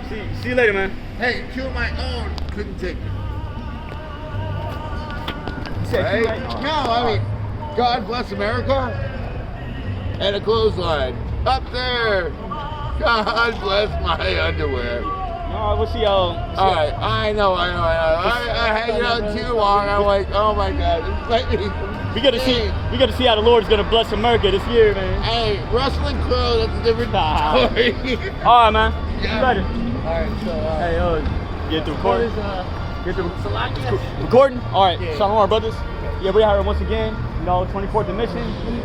See you later, man. Hey, two of my own couldn't take it. Right? No, I mean, God bless America and a clothesline. Up there. God bless my underwear. No, we'll see y'all. Alright, I know. I hang out too long. I'm like, oh my God. We got to see how the Lord's gonna bless America this year, man. Hey, Wrestling Crow, that's a different story. Alright, man. Yeah. You ready? Alright, so Hey, get the recording. Get the Salakia. recording? Alright, Yeah. Shalom, brothers. Yeah, we're here once again. You know, 24th mission.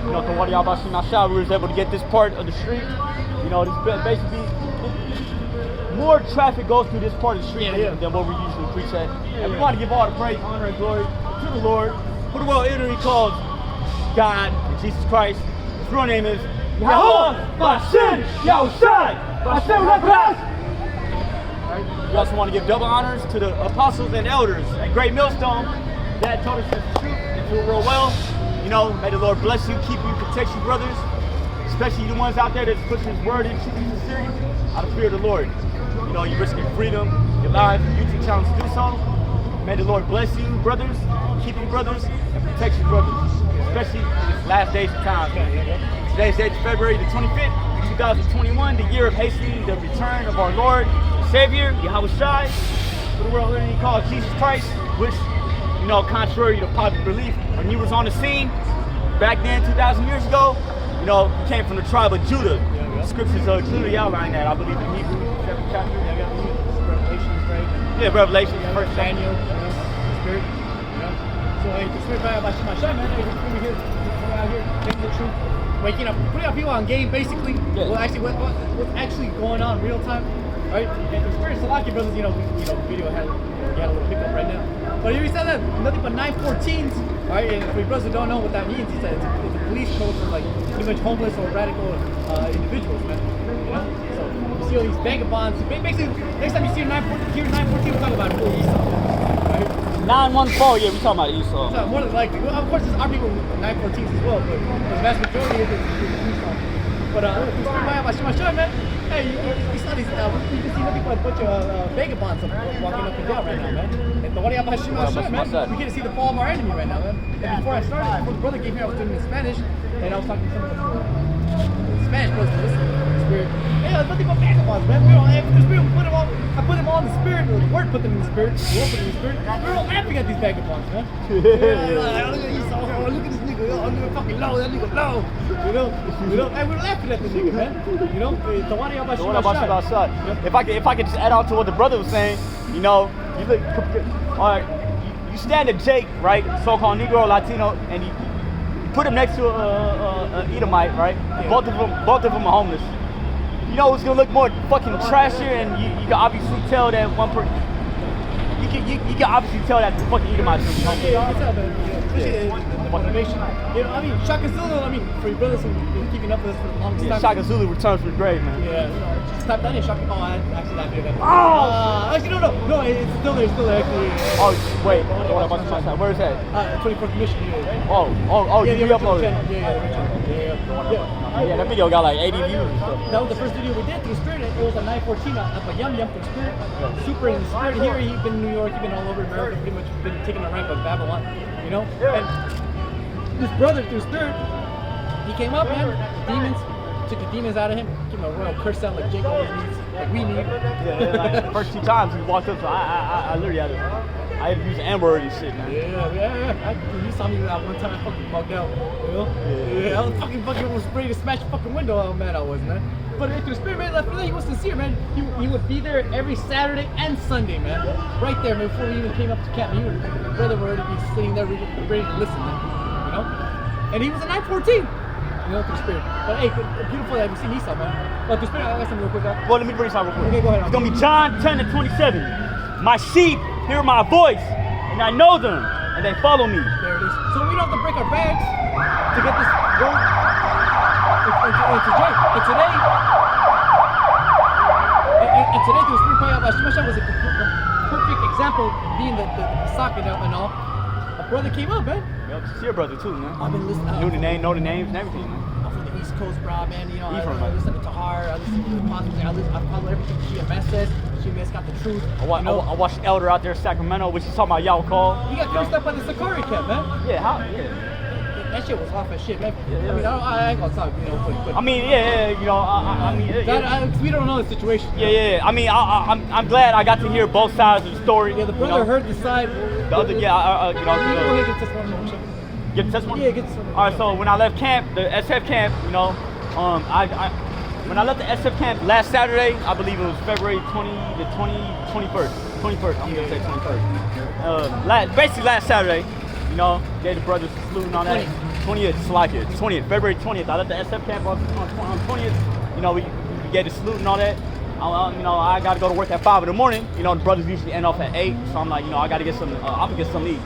You know, to yahawah we was able to get this part of the street. You know, this basically more traffic goes through this part of the street than what we usually preach at. And we want to give all the praise, honor, and glory to the Lord, who the world literally calls God and Jesus Christ. His real name is yahawah, bahasham, yahawashi, bahasham. We also want to give double honors to the apostles and elders at Great Millstone that told us the truth and do it real well. You know, may the Lord bless you, keep you, protect you, brothers, especially the ones out there that's pushing His word and truth in series out of fear of the Lord. You know, you're risking freedom, your life, you take challenge to do so. May the Lord bless you, brothers, keep you, brothers, and protect you, brothers, especially in this last days of time. Today's date is February the 25th, 2021, the year of hastening the return of our Lord and Savior, yahawashi, who the world literally calls Jesus Christ, which, you know, contrary to popular belief, when He was on the scene back then, 2,000 years ago, you know, He came from the tribe of Judah. The scriptures clearly outline that, I believe, in Hebrews, 7th chapter. Revelations, right? Yeah, Revelations, first Daniel, Spirit, So, hey, the Spirit by Bahasham, man, we're here, we're out here, taking the truth, waking up, putting our people on game, basically. Yeah. What's actually going on real time, right? And the Spirit Salakia brothers, the video had, we had a little pickup right now. But here we said that nothing but 914s, right? And for you brothers who don't know what that means, it's a police code for like pretty much homeless or radical individuals, man. You know? So you see all these vagabonds. Basically, next time you see a 914, we're talking about full Esau, right? 914, yeah, we talking about Esau. So more than likely, well, of course, there's our people with 914s as well, but the vast majority of it is Esau. But man, hey, you saw these, you can see nothing but a bunch of vagabonds walking up and down right now, man. And the bahasham, man, we get to see the fall of our enemy right now, man. And before I started, before the brother came here, I was doing it in Spanish, and I was talking to some of the Spanish brothers to listen to the Spirit. Hey, there's nothing but vagabonds, man. The Spirit, I put them all in the Spirit, or the Word put them in the Spirit, the Lord put them in the Spirit. We're all laughing at these vagabonds, man. Look at Esau, look at this nigga, oh, nigga fucking low, that nigga low. You know, and we're laughing at the nigga, man. You know, If I could just add on to what the brother was saying, you know, you look, you stand at Jake, right, so-called Negro, Latino, and you put him next to a Edomite, right? Yeah. Both of them are homeless. You know what's gonna look more fucking trashier, and you can obviously tell that one person. You can obviously tell that the fucking Edomite's gonna be homeless. Yeah, you can tell, man. Especially the motivation. You know, I mean, Shaka Zulu, for your brothers who've been keeping up with us for the longest time. Shaka Zulu returns from the grave, man. Yeah, just type that in, Shaka. Oh, actually, that video. Actually, no, it's still there, actually. Oh, wait, where is that? 24th mission. Oh, you re-uploaded it. Yeah, that video got like 80 views and stuff. That was the first video we did through Spirit. It was a 914 up a yum through Spirit. Super in the Spirit here. He's been in New York, he's been all over America, pretty much been taking the rank of Babylon, you know? And this brother through Spirit, he came up, man, demons, took the demons out of him, gave him a royal curse out like Jake always needs, like we need. Like the first 2 times he walked up, so I literally had to use N-word and shit, man. Yeah. You saw me that one time, I fucking bugged out, you know? Yeah, I was fucking almost ready to smash the fucking window, how mad I was, man. But through Spirit, man, after that, he was sincere, man. He would be there every Saturday and Sunday, man. Right there, man, before we even came up to camp. The brother would already be sitting there ready to listen, man. You know? And he was a 914. You know, through Spirit. But hey, beautiful that we've seen Esau, man. But through Spirit, I got something real quick, man. Well, let me bring something real quick. Okay, go ahead. It's gonna be John 10:27. My sheep hear my voice, and I know them, and they follow me. There it is. So we don't have to break our bags to get this word. And today, through Spirit Bahasham was a perfect example, being the sock and all. A brother came up, man. Yep, it's your brother too, man. I've been listening. Know the names and everything, man. I'm from the East Coast, bro, man. You know, I Ephraim, listen to Tahar, I listen to the podcast, I follow everything GMS says. guess got the truth. I watched Elder out there in Sacramento, which he's talking about yahawah. He got cursed up by the Sakari camp, man. Yeah, how? Yeah. That shit was off as shit, man. Yeah. I mean, I ain't gonna talk, you know, but I mean, you know, I mean, cause we don't know the situation. yeah. I mean, I'm glad I got to hear both sides of the story. Yeah, the brother you know? heard the side. The other, yeah, you know. Go ahead, get this one more. Get the testimony? Yeah, get this one. All right, so when I left camp, the SF camp, you know, when I left the SF camp last Saturday, I believe it was February 21st. I'm gonna say 21st. Basically last Saturday, you know, gave the brothers a salute and all that. 20th, February 20th. I left the SF camp on 20th. You know, we gave the salute and all that. You know, I got to go to work at 5 in the morning. You know, the brothers usually end off at 8. So I'm like, you know, I got to get some, I'm gonna get some to eat,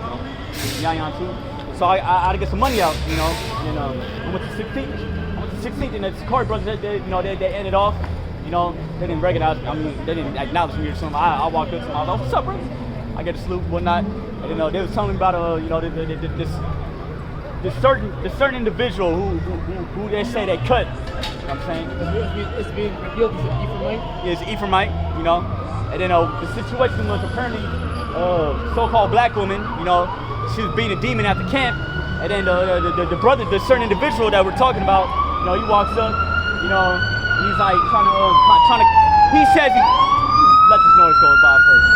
you know. Too. So I had to get some money out, you know. And I went to 16th, and the Sakari brothers, they ended off. You know, they didn't recognize, I mean, they didn't acknowledge me or something. I walked up to them, I was like, what's up, brothers? I get a salute, whatnot. And you know, they was telling me about, you know, this certain individual who they say they cut. You know what I'm saying? It's being revealed as an Ephraimite? Yeah, it's Ephraimite, you know. And then the situation was apparently so-called black woman, you know, she was being a demon at the camp. And then the brother, the certain individual that we're talking about, you know, he walks up, you know, he's like trying to, he says let this noise go by first.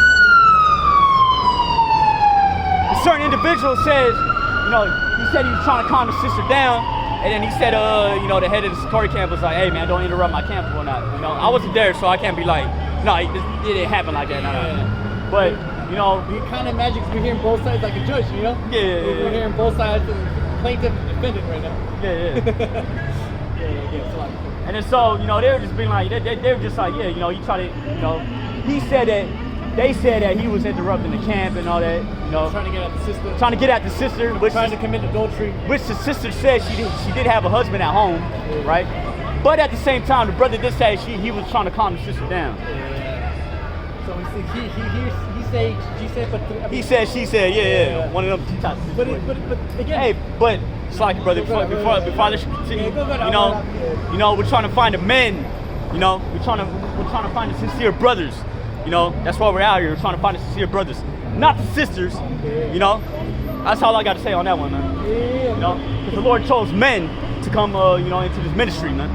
A certain individual says, you know, he said he was trying to calm the sister down, and then he said, you know, the head of the Sakari camp was like, hey man, don't interrupt my camp or not. You know, I wasn't there, so I can't be like, no, it didn't happen like that. No. But, you know, the kind of magic we're hearing both sides like a judge, you know? Yeah. We're hearing both sides, plaintiff and defendant right now. Yeah. Yeah, it's a lot. And then so, you know, they were just being like, they were just like, yeah, you know, you try to, you know, they said that he was interrupting the camp and all that, you know. Trying to get at the sister. Trying to commit adultery. Which the sister said she did have a husband at home, right? But at the same time, the brother did say he was trying to calm the sister down. Yeah. So she said, but I mean, he said, she said, yeah. One of them two types. But again. Hey, but it's like, brother, before I let you continue, you know, we're trying to find the men. You know, we're trying to find the sincere brothers. You know, that's why we're out here. We're trying to find the sincere brothers, not the sisters. You know, that's all I got to say on that one, man. You know, because the Lord chose men to come, you know, into this ministry, man.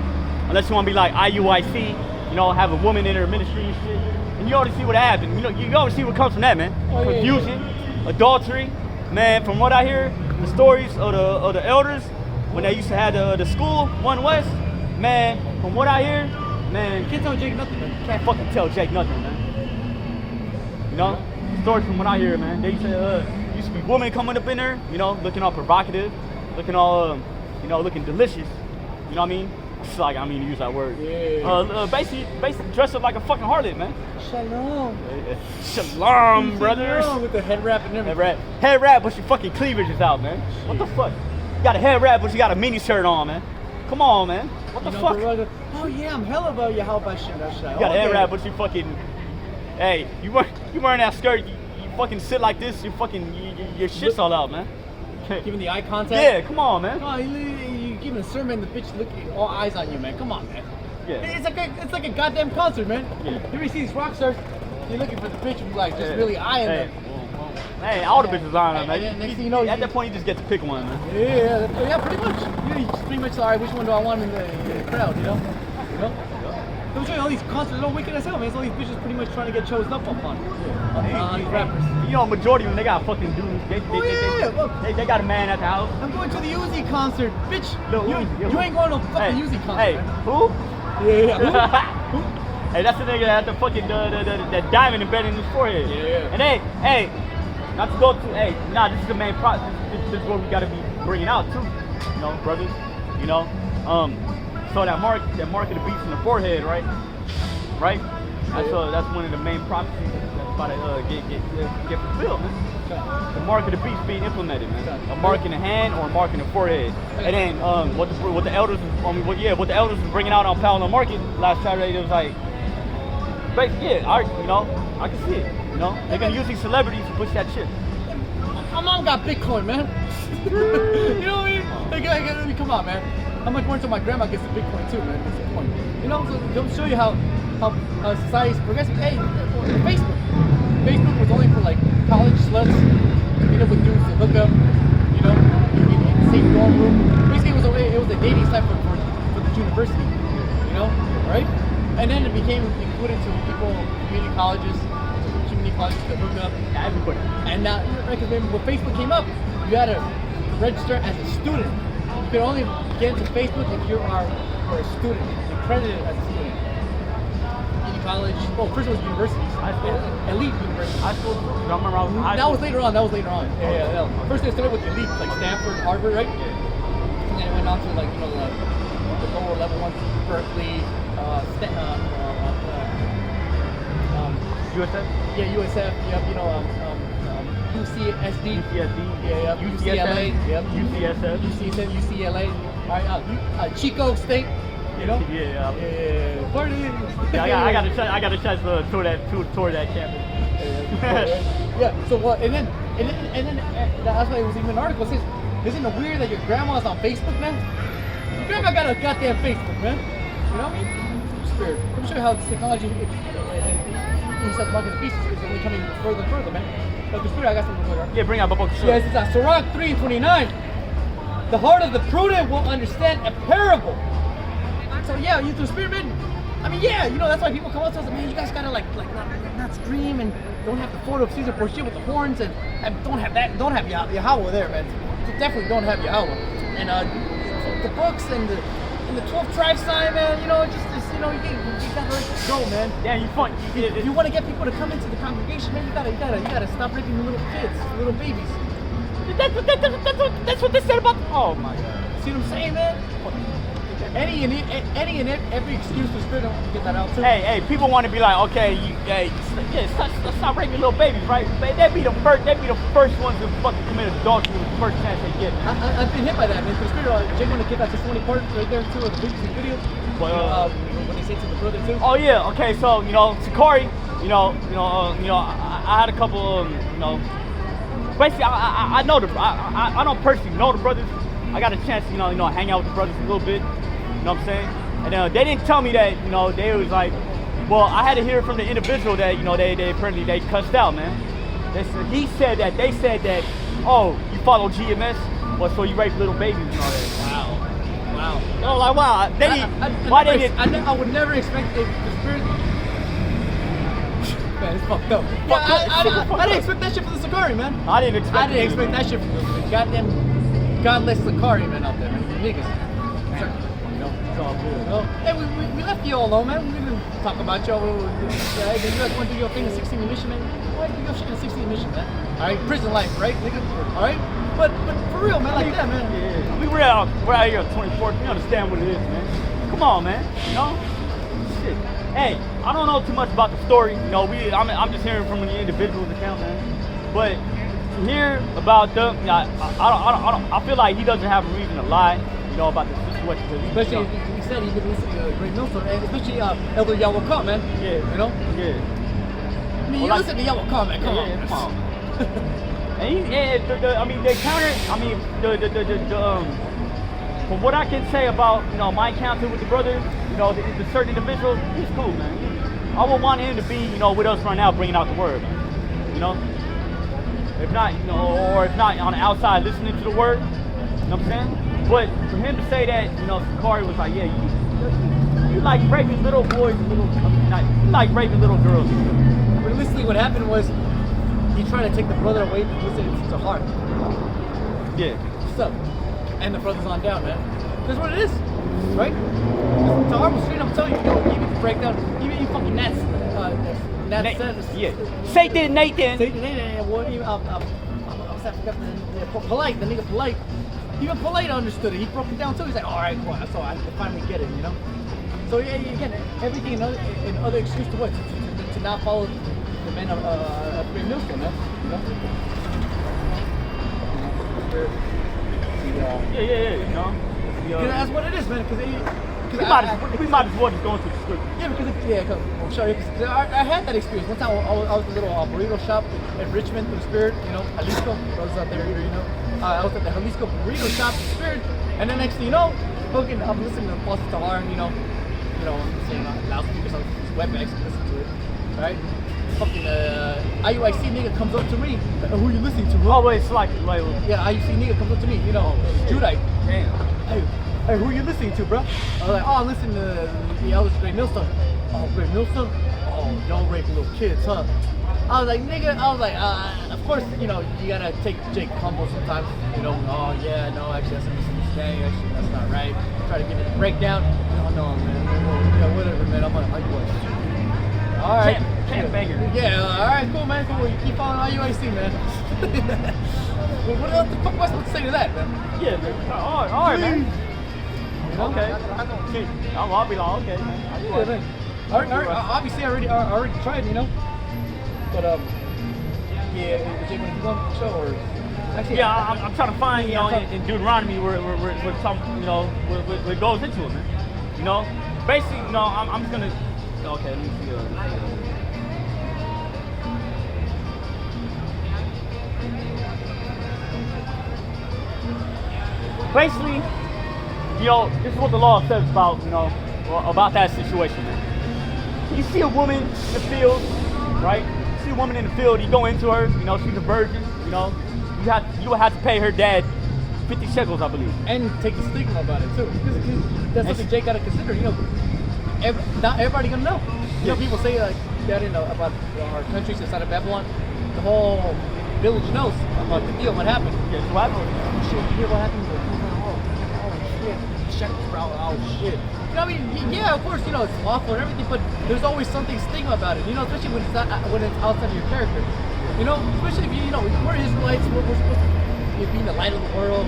Unless you want to be like IUIC, you know, have a woman in her ministry and shit. And you already see what happened. You know, you already see what comes from that, man. Confusion, adultery, man. From what I hear, the stories of the elders when they used to have the school, One West, man. From what I hear, man, can't tell Jake nothing, man. Can't fucking tell Jake nothing, man. You know, stories from what I hear, man. They used to be women coming up in there, you know, looking all provocative, looking all, you know, looking delicious. You know what I mean? It's like, I mean to use that word. Yeah. Basically dressed up like a fucking harlot, man. Shalom. Shalom, brothers. With the head wrap and everything. Head wrap, but your fucking cleavage is out, man. What the fuck? You got a head wrap, but you got a mini shirt on, man. Come on, man. What the fuck? Oh yeah, I'm hella about yahawah. You got a head wrap, but you fucking. Hey, you wearing that skirt? You fucking sit like this. You fucking your shit's all out, man. Giving the eye contact. Yeah, come on, man. Oh, you giving a sermon, the bitch looking all eyes on you, man. Come on, man. Yeah. It's like a goddamn concert, man. Yeah. You ever see these rock stars? You're looking for the bitch who's like just really eyeing them. Hey, all the bitches eyeing them, man. Next thing you know, at that point, you just get to pick one, man. Yeah, pretty much. You just pretty much, all right, which one do I want in the crowd, you know? Don't show you all these concerts, all wicked as hell, man. It's all these bitches pretty much trying to get chosen up on these rappers. You know, majority of them, they got fucking dudes. They got a man at the house. I'm going to the Uzi concert, bitch. You ain't going to no fucking Uzi concert. Hey, man. who? Who? Hey, that's the nigga that had the fucking the diamond embedded in his forehead. Yeah. And hey, not to go to, this is the main process. This is what we gotta be bringing out too. You know, brothers. You know, so that mark of the beast in the forehead, right? That's one of the main prophecies that's about to get fulfilled, man. The mark of the beast being implemented, man. A mark in the hand or a mark in the forehead. And then what the elders was bringing out on Powell Market last Saturday, it was like, I can see it. You know, they're gonna use these celebrities to push that shit. My mom got Bitcoin, man. You know what I mean? Come on, man. how much more until my grandma gets to Bitcoin too, man. That's the point. You know, so they'll show you how society's progressing. Hey, Facebook was only for like college sluts, you know, with dudes to hook up, you know, in the same dorm room. Basically, it was a dating site for the university, you know, right? And then it became included to people, community colleges to hook up. Everybody. And now, right, because when Facebook came up, you had to register as a student. You could only get into Facebook if you are a student, accredited as a student. Community college. Well, first it was universities. Elite universities. High school. I remember I was in high That school. was later on. Yeah. First they started with elite, like Stanford, Harvard, right? Yeah. And then it went on to like, you know, the lower level ones, Berkeley, USF? yeah, USF, yep, you know, UCSD. UCSD. UCLA, yep. UCSF. UCLA, all right, Chico State, you know? Yeah. Party. Yeah, I got a chance to tour that campus. Yeah. So what? And then that's why it was even an article. It says, isn't it weird that your grandma's on Facebook, man? Your grandma got a goddamn Facebook, man. You know what I mean? Spirit. Let me show you how this technology in such market pieces is only coming further and further, man. But the spirit, I got something for you. Yeah, bring out the book. Yes, it's a Sirach 3:29. The heart of the prudent will understand a parable. So yeah, you the spirit, man. I mean, yeah, you know that's why people come up to us, man. You guys gotta like not scream and don't have the photo of Caesar Borgia with the horns and don't have yahawah there, man. Definitely don't have yahawah. And the books and the 12 tribe sign, man. You know, just you know, you gotta let it go, man. Yeah, you fun. If you want to get people to come into the congregation, man, you gotta stop raping the little kids, the little babies. That's what they said about. Oh my God. See what I'm saying, man? Any and every excuse for spirit, I want to get that out too. Hey, people want to be like, okay, stop raping little babies, right? They be the first ones to fucking commit adultery with the first chance they get. I've been hit by that, man. For spirit, Jay want to get that testimony part right there too of the videos. When they say to the brother too. Oh yeah, okay, so Sakari, I had a couple, basically I know I don't personally know the brothers. I got a chance to hang out with the brothers a little bit. You know what I'm saying? And they didn't tell me that they was like, well, I had to hear from the individual that they apparently they cussed out, man. They said that oh, you follow GMS, well, so you rape little babies and all that. Wow. I was like, wow. I would never expect the spirit. Man, it's fucked up. Yeah, I didn't expect that shit from the Sakari, man. I didn't expect that shit from the goddamn godless Sakari, man, out there, man. Niggas. It's all good. Hey, we left you all alone, man. We didn't talk about you. Hey, you guys want to do your thing in 16 mission, man? Why do your shit in 16 mission, man? All right, prison life, right? All right? But for real, man, like that, man. Yeah. We're out here on 24th. We understand what it is, man. Come on, man. Shit. Hey, I don't know too much about the story. I'm just hearing from the individual's account, man. But to hear about them, I feel like he doesn't have a reason to lie, about the situation. Especially, he said he's been listening to Great Millstone, and especially Elder Yahawah, man. Yeah. Yeah. I mean, you listen to Yahawah, man. Come on. And the encounter. From what I can say about my encounter with the brother, the certain individual, he's cool, man. I would want him to be with us right now, bringing out the word, If not, or if not on the outside listening to the word, you know what I'm saying? But for him to say that, Sakari was like, yeah, you like raping little boys, you like raping little girls. Realistically, what happened was he tried to take the brother away from listening to heart. Yeah. What's up? And the brother's on down, man. That's what it is, right? The heart was straight up telling you, even to break down, even you fucking Nats. Yeah. Satan Nathan. Polite, the nigga polite. Even Polite understood it. He broke it down too. He's like, all right, cool. So I finally get it, So yeah, again, everything another excuse to what? To not follow the men of Great Millstone, man. Yeah. That's what it is, man. We might as well just go into the script. Yeah, I'm sorry. Cause I had that experience. One time I was at a little burrito shop in Richmond, through Spirit, Jalisco. Brothers out there, I was at the Jalisco burrito shop in Spirit, and then next thing you know, I'm listening to Apostle Tahar, and I'm saying loudspeakers on WebEx, listen to it, right? Fucking IUIC nigga comes up to me. Who are you listening to, bro? Oh wait, it's like Yeah, IUIC nigga comes up to me. Judite. damn. Hey, who are you listening to, bro? I was like, oh, I'm listening to the elders Great Millstone. Oh, Great Millstone? Oh, y'all rape little kids, huh? I was like, nigga, of course, you gotta take Jake humble sometimes. Oh yeah, no, actually that's a misunderstanding. Actually, that's not right. Try to give it a breakdown. No, man. Yeah, whatever, man. I'm like, all right. Can't banger. Yeah, all right, cool, man. Cool. You keep following IUIC, man. Well, what the fuck am I supposed to say to that, man? Yeah, man. All right, man. Okay. I'll be like, okay, man. Yeah, man. Obviously, I already tried, But yeah, Jake, want to keep on the show or? Actually, Yeah, I'm trying to find, in Deuteronomy where some, where it goes into it, man. Basically, I'm just gonna. Okay, let me see. Basically, this is what the law says about, about that situation. You see a woman in the field, right? You see a woman in the field, you go into her, she's a virgin, you would have to pay her dad 50 shekels, I believe. And take the stigma about it too. Because that's something Jake gotta consider, not everybody gonna know. People say like that about our countries inside of Babylon, the whole village knows about the deal, what happened. Yeah, so what? Oh shit, you hear what happened? Shit. Oh shit. Yeah, of course, it's awful and everything, but there's always something stigma about it, especially when it's outside of your character. Especially if we're Israelites, we're supposed to be the light of the world,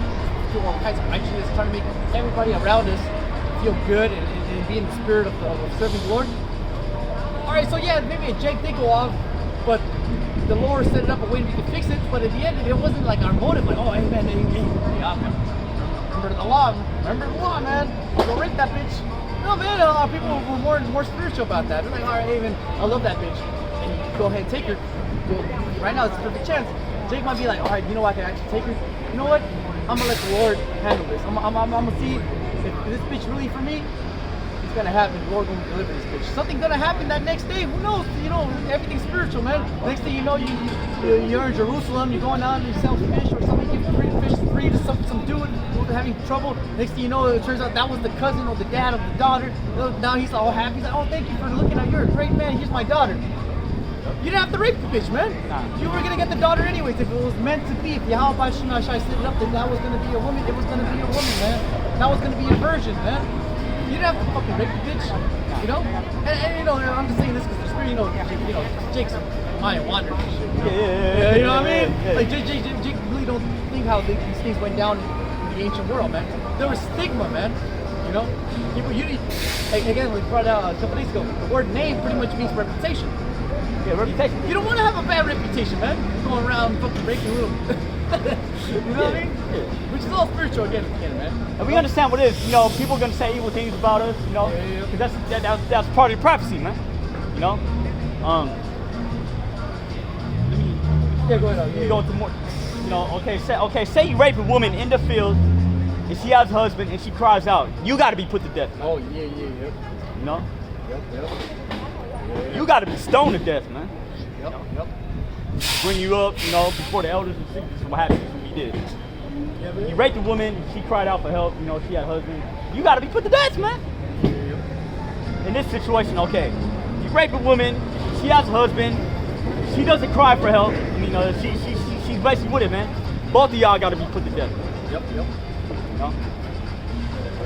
do all kinds of righteousness, trying to make everybody around us feel good and be in the spirit of serving the Lord. Alright, so yeah, maybe a Jake did go off, but the Lord set it up a way we could fix it, but at the end, it wasn't like our motive, like, oh, hey man, remember the law, man. Go rape that bitch. No, man, a lot of people were more spiritual about that. They're like, all right, hey, man, I love that bitch. And you go ahead and take her. Right now, it's a perfect chance. Jake might be like, all right, you know what, I can actually take her. You know what? I'm going to let the Lord handle this. I'm going to see if this bitch really for me. It's going to happen. The Lord going to deliver this bitch. Something's going to happen that next day. Who knows? Everything's spiritual, man. Next thing you know, you're in Jerusalem. You're going out and you sell fish or something. You fish free to some dude who's having trouble. Next thing you know, it turns out that was the cousin or the dad of the daughter. Now he's all happy. He's like, oh, thank you for looking out. You're a great man. Here's my daughter. You didn't have to rape the bitch, man. Nah. You were going to get the daughter anyways. If it was meant to be, if yahawah set it up, then that was going to be a woman. It was going to be a woman, man. That was going to be a virgin, man. You didn't have to fucking rape the bitch, And I'm just saying this because Jake's mind wandered and shit. Yeah. You know what I mean? Yeah. Like Jake really don't think how these things went down in the ancient world, man. There was stigma, man. People, again, we brought out a couple days ago. The word name pretty much means reputation. Yeah, reputation. You don't want to have a bad reputation, man. Going around fucking breaking little. You know what I mean? Yeah. Which is all spiritual again, man. And we understand what it is. People are gonna say evil things about us. Because that's part of the prophecy, man. Yeah, go ahead. You go into more. Say you rape a woman in the field, and she has a husband, and she cries out. You got to be put to death, man. Oh yeah. Yep. You got to be stoned to death, man. Yep. Bring you up, before the elders and see what happened. What he did. Yeah, man. You raped a woman, she cried out for help. She had a husband. You got to be put to death, man. In this situation, okay, you rape a woman, she has a husband, she doesn't cry for help. She's basically with it, man. Both of y'all got to be put to death. Yep.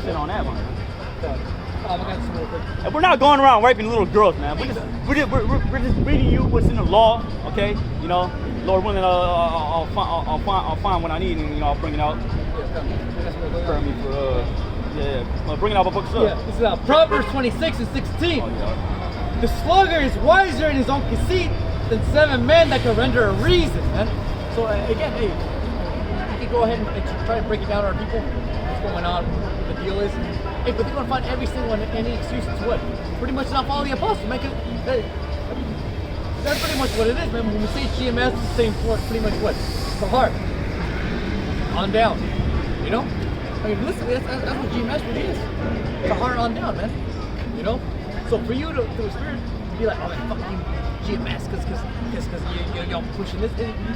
Sit on that one. I got some real quick. And we're not going around raping little girls, man. We're just reading you what's in the law, okay? Lord willing, I'll find what I need, and I'll bring it out. Bring it out, but books up. Yeah, this is Proverbs 26 and 16. Oh, yeah. The sluggard is wiser in his own conceit than 7 men that can render a reason, man. So again, hey, you can go ahead and try to break it down to our people. What's going on? What the deal is. Hey, but they're gonna find every single one, any excuse to what? Pretty much not follow the apostles, man. That's pretty much what it is, man. When we say GMS, it's saying for pretty much what? The heart. On down. I mean, listen, that's what GMS really is. It's a heart on down, man. You know? So for you to spirit be like, oh man, fuck you, GMS, because you're pushing this,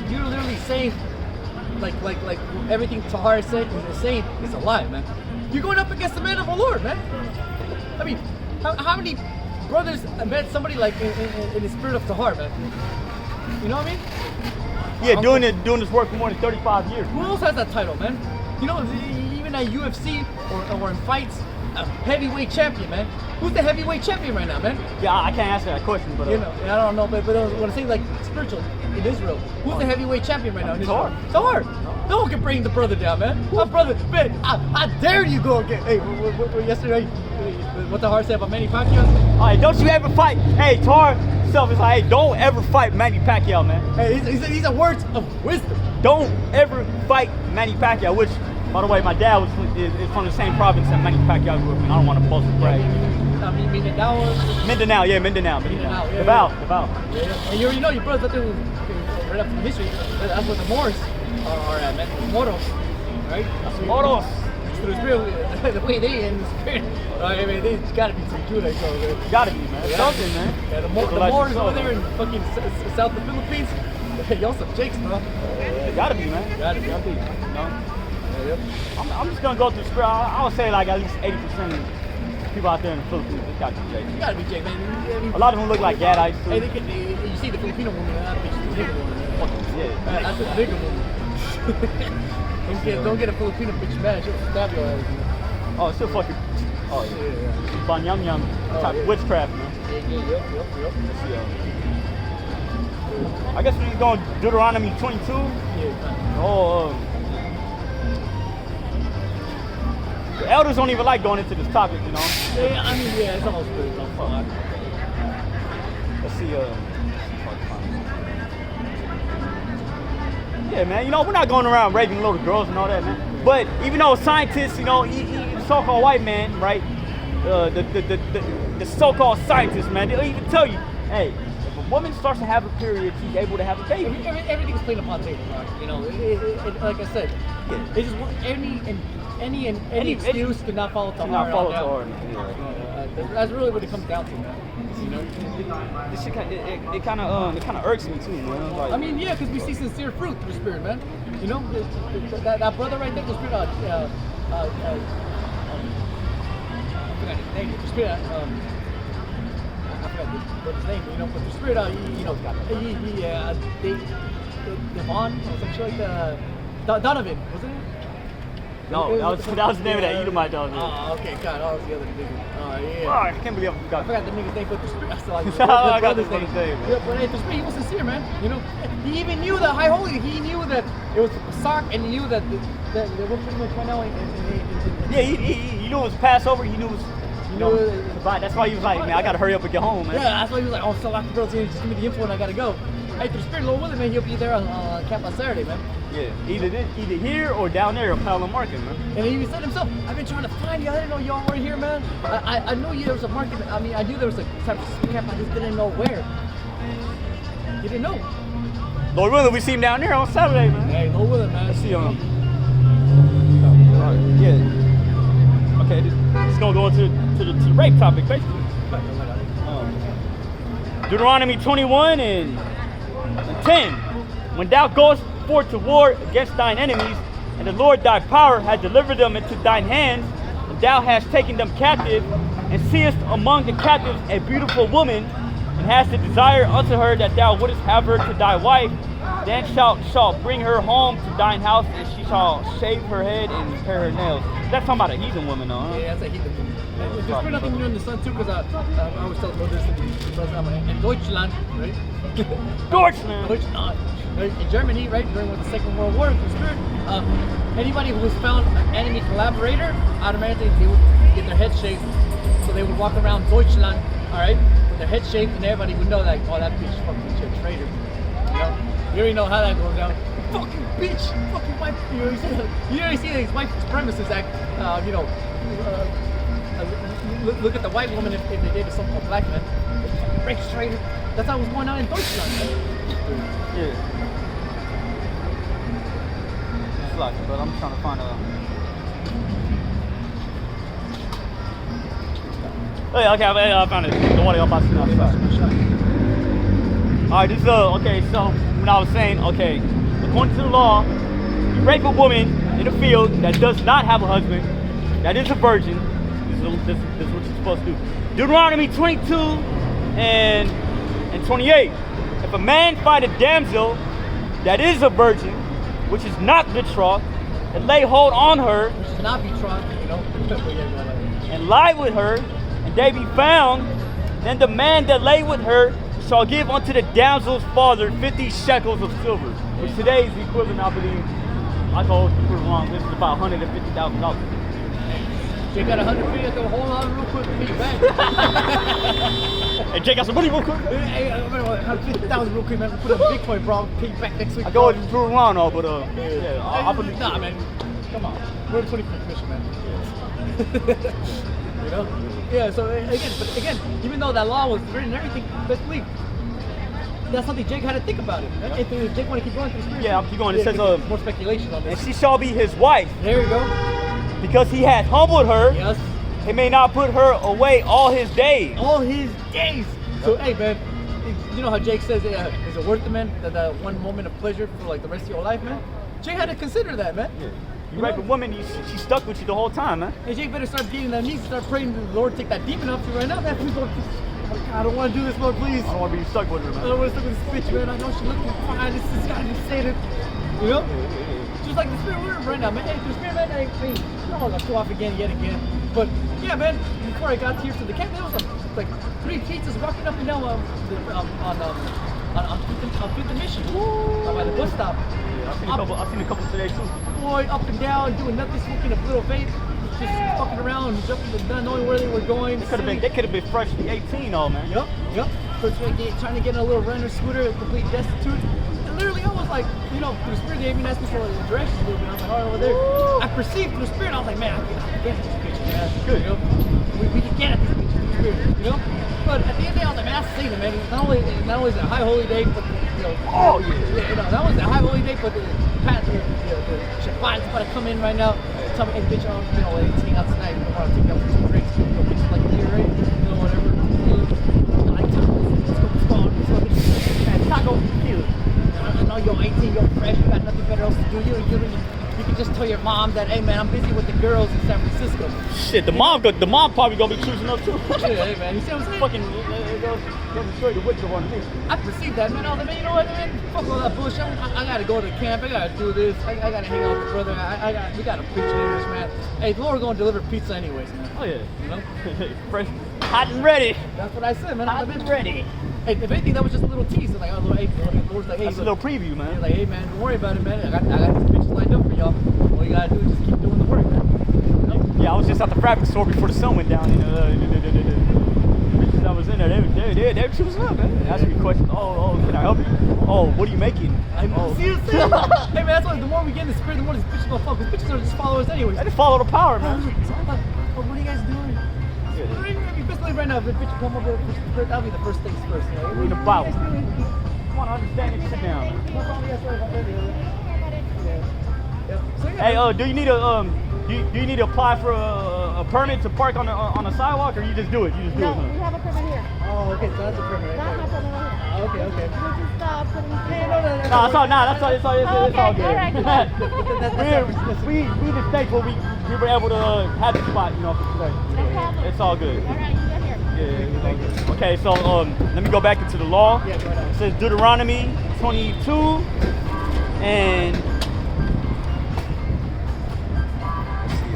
you're literally saying, like everything Tahar is saying is a lie, man. You're going up against the man of the Lord, man. I mean, how many brothers met somebody like in the spirit of Tahar, man? You know what I mean? Yeah, doing this work for more than 35 years. Who else has that title, man? You know, even at UFC or in fights, a heavyweight champion, man. Who's the heavyweight champion right now, man? Yeah, I can't answer that question, but You know, I don't know, but when I say like spiritual in Israel, who's the heavyweight champion right now in Israel? Tahar. No one can bring the brother down, man. My brother, man, I dare you go again. Hey, yesterday, what the heart said about Manny Pacquiao? All right, don't you ever fight. Hey, Tahar himself is like, hey, don't ever fight Manny Pacquiao, man. Hey, these are words of wisdom. Don't ever fight Manny Pacquiao, which, by the way, my dad is from the same province that Manny Pacquiao grew up in. I don't want to boast and brag. Mindanao. Mindanao. Yeah, Davao. Yeah. And you already know your brother's up there right up from history. That's what the Moors are at, man. The Moros, right? That's what Moros. So the spirit, the way they in the spirit, I mean, they gotta be some Judah, so Gotta be, man. Something, man. Yeah, the Moors over there in fucking south of the Philippines, y'all some jakes, bro. Gotta be, man. Gotta be. You know? Yep. I'm just gonna go through the spirit. I would say like at least 80% of people out there in the Philippines, they got to be Jake. You gotta be Jake, man. I mean, A lot of them look like Gadites too. hey, you see the Filipino woman, I think she's a nigga woman. Yeah. That's a nigga woman. Don't get a Filipino bitch mad. She'll stab your ass. Oh, still fucking. Oh yeah. Yeah. Banyam type yeah. witchcraft, man. Yep. Let's see, I guess we're going Deuteronomy 22. Yeah. Oh, the elders don't even like going into this topic, you know. Yeah, I mean, yeah, it's almost good. It's almost fun. Let's see, yeah, man, you know, we're not going around raping little girls and all that, man. But even though scientists, you know, the so-called white man, right, the so-called scientists, man, they'll even tell you, hey, if a woman starts to have a period, she's able to have a baby. Everything's played upon table, you know. Like I said, they just want any excuse to not follow Tahar. That's really what it comes down to, man. You know, This shit, it kind of irks me too, man. Like, I mean, yeah, because we see sincere fruit through the spirit, man. You know, that brother right there, the spirit, I forgot his name. The spirit, I forgot his name. You know, but the spirit, Devon or some shit like Donovan, wasn't it? no, that was the name of that Edomite dog. Oh, okay, God, that was the other nigga. Oh, yeah. Oh, I can't believe I I forgot. forgot the nigga's name, but the spirit. I still like I got the brother's name, man. Yeah, but hey, the spirit, he was sincere, man. You know, he even knew that high holy. He knew that it was Pesach, and he knew that what pretty much went out. Yeah, he knew it was Passover. He knew it was, you know, that's why he was like, man, I gotta hurry up and get home, man. Yeah, that's why he was like, oh, so lock the girls in, just give me the info, and I gotta go. Hey, the spirit, Lord willing, man, he'll be there on camp on Saturday, man. Yeah, either here or down there in Palomar Market, man. And he even said himself, I've been trying to find you. I didn't know y'all were here, man. I knew there was a market. I mean, I knew there was a type of camp. I just didn't know where. You didn't know. Lord willing, we see him down there on Saturday, man. Hey, Lord willing, man. Let's see him. Yeah. Okay, this is gonna go into the rape topic, basically. Deuteronomy 21 and 10. When thou goest forth to war against thine enemies, and the Lord thy power hath delivered them into thine hands, and thou hast taken them captive, and seest among the captives a beautiful woman, and hast a desire unto her that thou wouldest have her to thy wife, then shalt bring her home to thine house, and she shall shave her head and pare her nails. That's talking about a heathen woman, though, huh? Yeah, that's a heathen woman. There's pretty nothing new in the sun too, because I always tell brothers in Deutschland, right? Deutschland! Deutschland. In Germany, right, during the Second World War, the spirit, anybody who was found an enemy collaborator, automatically they would get their head shaved. So they would walk around Deutschland, all right, with their head shaved, and everybody would know that, oh, that bitch fucking a traitor. You know, you already know how that goes down. Fucking bitch, fucking white. You already see these white supremacists act. Look at the white woman if they did to some black man. Race traitor. That's how it was going on in Deutschland. Yeah. It's like, but I'm trying to find a. Oh, yeah, okay, I found it. The water up outside. Alright, this is okay, so when I was saying, okay, according to the law, you rape a woman in a field that does not have a husband, that is a virgin, this is what you're supposed to do. Deuteronomy 22 and 28. If a man find a damsel that is a virgin, which is not betrothed, and lay hold on her, Which is not betrothed, you know. and lie with her, and they be found, then the man that lay with her shall give unto the damsel's father 50 shekels of silver, which today is the equivalent, I believe. I told you put it wrong. This is about $150,000. Jay got 100 feet. Hold on real quick to me back. Hey, Jay got some money real quick. Hey, I remember 150,000 real quick, man. Put up Bitcoin, bro. Pay you back next week. I go and prove wrong, though, but yeah, I believe. Nah, man. Come on. We're the 25th commission, man. You know? Yeah. So again, even though that law was written and everything, let's believe. That's something Jake had to think about it. If Jake want to keep going through the spirit. Yeah, I'll keep going. It says, more speculation on this. and she shall be his wife, There you go. because he hath humbled her. Yes. He may not put her away all his days. All his days. So hey, man, you know how Jake says, is it worth it, man? That one moment of pleasure for like the rest of your life, man. Jake had to consider that, man. Yeah. You rape a woman, she stuck with you the whole time, man. Hey, Jake better start getting that knees, start praying to the Lord, take that demon off you right now, man. Please, Lord, please. Oh, God, I don't want to do this, Lord, please. I don't want to be stuck with her, I man. don't want to stick with this bitch, man. I know she's looking fine. This has got to be Satan. You know? Just like the spirit we're in right now, man. Hey, the spirit, man, I don't want to go off again, yet again. But yeah, man, before I got here to the camp, there was like 3 pizzas walking up and down on Fifth and Mission, by the bus stop. Yeah, I've seen a couple today too. Boy, up and down, doing nothing, smoking a little vape, just fucking around, jumping, not knowing where they were going. They could have been freshly 18, oh man. Yup. So trying to get in a little rental scooter, complete destitute. And literally, I was like, you know, through the spirit, they even asked me for the directions a little bit. I was like, all right, over there. I perceived through the spirit, I was like, man, I can get at this bitch, man. Good. You know? We can get at this bitch through the spirit, you know? But at the end of the day, I was like, man, that's Satan, man. Not only is it a high holy day, but, you know, Oh, yeah. you know, that was a high holy day, but the Shabbat is about to come in right now. Tell me, hey, bitch, I don't, you know, let's hang out tonight. We don't want to take out for some drinks. You know, bitches like here, right? You know, whatever. I like tacos. Let's go man, tacos and tequila. I know you're 18, you're fresh, you got nothing better else to do. You can just tell your mom that, hey, man, I'm busy with the girls in San Francisco. Shit, the mom probably gonna be choosing up too. Hey, man, you see what I'm saying? Fucking show you the witch on me. I perceived that, man. I was like, man, you know what, man? Fuck all that bullshit. I gotta go to camp. I gotta do this. I gotta hang out with the brother. We gotta preach in English, man. Hey, the Lord gonna deliver pizza anyways, man. Oh yeah. You know? Fresh, hot and ready. That's what I said, man. Hot and ready. Hey, if anything, that was just a little tease. Like, oh, hey, the Lord's like, hey, That's a little preview, man. He's like, hey, man, don't worry about it, man. I got these bitches lined up for y'all. All you gotta do is just keep doing the work, man. You know? Yeah, I was just at the fabric store before the sun went down. You know, bitches that was in there, they she was up, man. Asking me questions. Oh, can I help you? Oh, what are you making? Oh. See what I'm saying? Hey, man, that's why the more we get in the spirit, the more these bitches gonna fuck. Because bitches are just followers anyways. I just follow the power, man. What are you guys doing? Right now, if the bitch come over, that'll be the first things first. You know? Read the Bible. You want to understand it? Sit down. Hey, do you need to apply for a permit to park on a sidewalk, or you just do it? You just do No, it. Huh? we have a permit here. Oh, okay, so that's a permit right That's there. my permit right here. Okay. We're just putting. No, it's all, nah, that's all good. All right, we just thankful we were able to have the spot, you know, for today. No problem. It's all good. All right, you get here. Yeah, it's all good. Okay, so let me go back into the law. Yeah, go ahead. It says Deuteronomy 22 and let's see,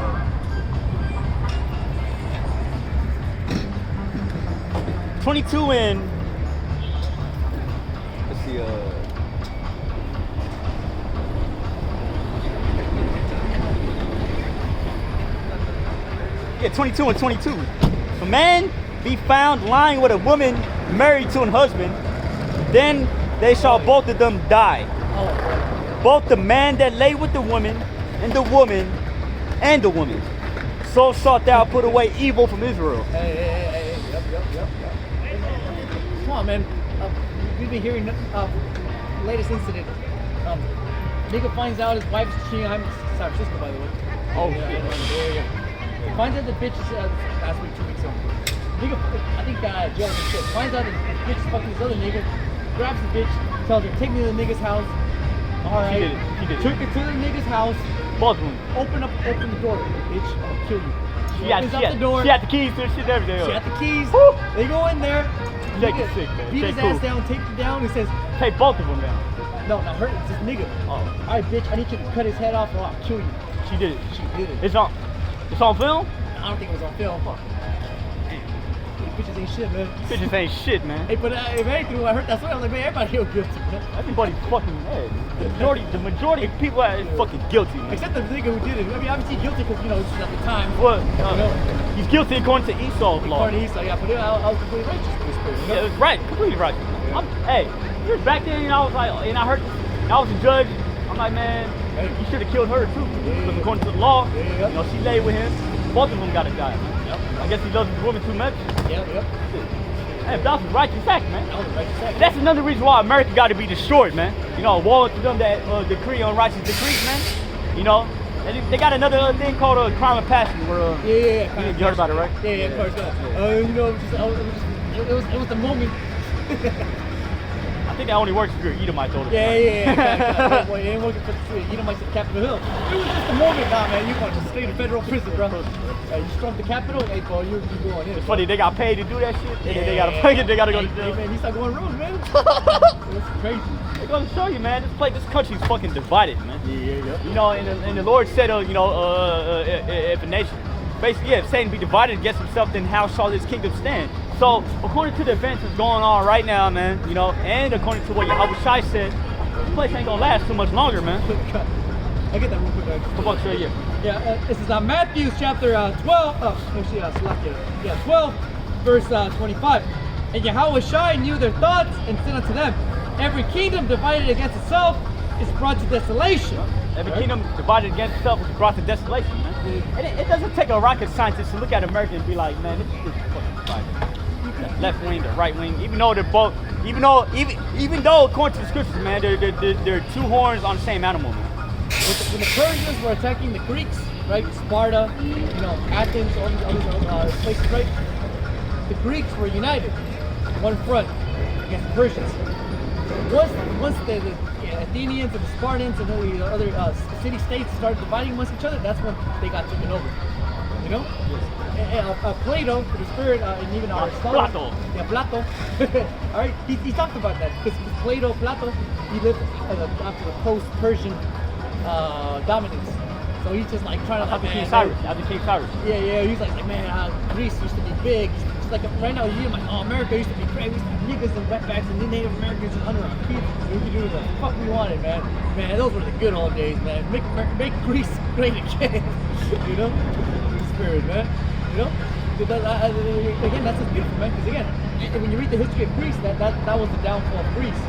22 and let's see, yeah, 22 and 22. If a man be found lying with a woman married to an husband, then they shall both of them die. Oh, Both the man that lay with the woman and the woman and the woman. So shalt thou put away evil from Israel. hey. Yep. Come on, man. We've been hearing latest incident. Nigga finds out his wife's cheating. I'm in San Francisco, by the way. Oh Yeah, shit. yeah. Finds out the bitch is last week, 2 weeks ago. Nigga, I think jail and shit. Finds out the bitch is fucking this other nigga. Grabs the bitch, tells her, take me to the nigga's house. Alright. She did it. She did it. Took her to the nigga's house. Both of them. Open the door, bitch. I'll kill you. She had the door. She had the keys to the shit and everything. She had the keys. Woo! They go in there. Jake is sick, man. Beat his Jake ass cool. down, take him down. He says, Take both of them down. no, not her. It's this nigga. Oh. Alright, bitch. I need you to cut his head off or I'll kill you. She did it. She did it. It's on film? I don't think it was on film. Fuck. These bitches ain't shit, man. Bitches ain't shit, man. Hey, but if anything, when I heard that story, I was like, man, everybody here guilty, man. Everybody's fucking mad. The majority of people are fucking guilty, man. Except the nigga who did it. I mean, obviously guilty because, this is at the time. Well, you know, he's guilty according to Esau's law. according to Esau, yeah, but I was completely righteous in this spirit, Yeah, it was right, completely right. Hey, years back then, I was like, and I heard, I was a judge. I'm like, man, you should have killed her too. Because according to the law, she laid with him. Both of them got to die. Yep. I guess he loves his woman too much. Yep. Hey, that was a righteous act, man. That was a righteous act. That's another reason why America got to be destroyed, man. Woe to them that decree unrighteous decrees, man. They got another thing called a crime of passion. Where, Yeah. You heard about it, right? Yeah, of course. It was the moment. I think that only works if you're an Edomite, though. Yeah. Boy, you ain't working for the Edomites at Capitol Hill. It was just a moment, man. You want to stay in federal prison, bro. You stormed the Capitol, hey, boy, you going in. It's funny, they got paid to do that shit, and then they gotta pay it, they gotta go to jail. Hey, man, you start going rogue, man. It's crazy. It goes to show you, man, this country's fucking divided, man. Yeah. And the Lord said, if a nation, basically, if Satan be divided against himself, then how shall his kingdom stand? So, according to the events that's going on right now, man, and according to what yahawashi said, this place ain't gonna last too much longer, man. I get that real quick. Come on, show you. Yeah, this is Matthew chapter 12. 12, verse 25. And yahawashi knew their thoughts and said unto them, every kingdom divided against itself is brought to desolation. Every kingdom divided against itself is brought to desolation, man. And it doesn't take a rocket scientist to look at America and be like, man, this is fucking divided. The left wing, the right wing, even though according to the scriptures, man, they're two horns on the same animal, man. When the Persians were attacking the Greeks, right, Sparta, Athens, all these other places, right, the Greeks were united, one front against the Persians. Once the Athenians and the Spartans and all the other city-states started dividing amongst each other, that's when they got taken over. Yes. And Plato, the spirit, and even Aristotle. Yeah, Plato. All right, he talked about that because Plato, he lived after the post-Persian dominance. So he's just like trying to After King Cyrus. Yeah, he's like, man, Greece used to be big. It's like right now, you're like, oh, America used to be great. We used to have niggas and wetbacks and the Native Americans and under our feet. We could do whatever the fuck we wanted, man. Man, those were the good old days, man. Make Greece great again. The spirit, man. Again, that's just beautiful, man. Because again, when you read the history of Greece, that was the downfall of Greece.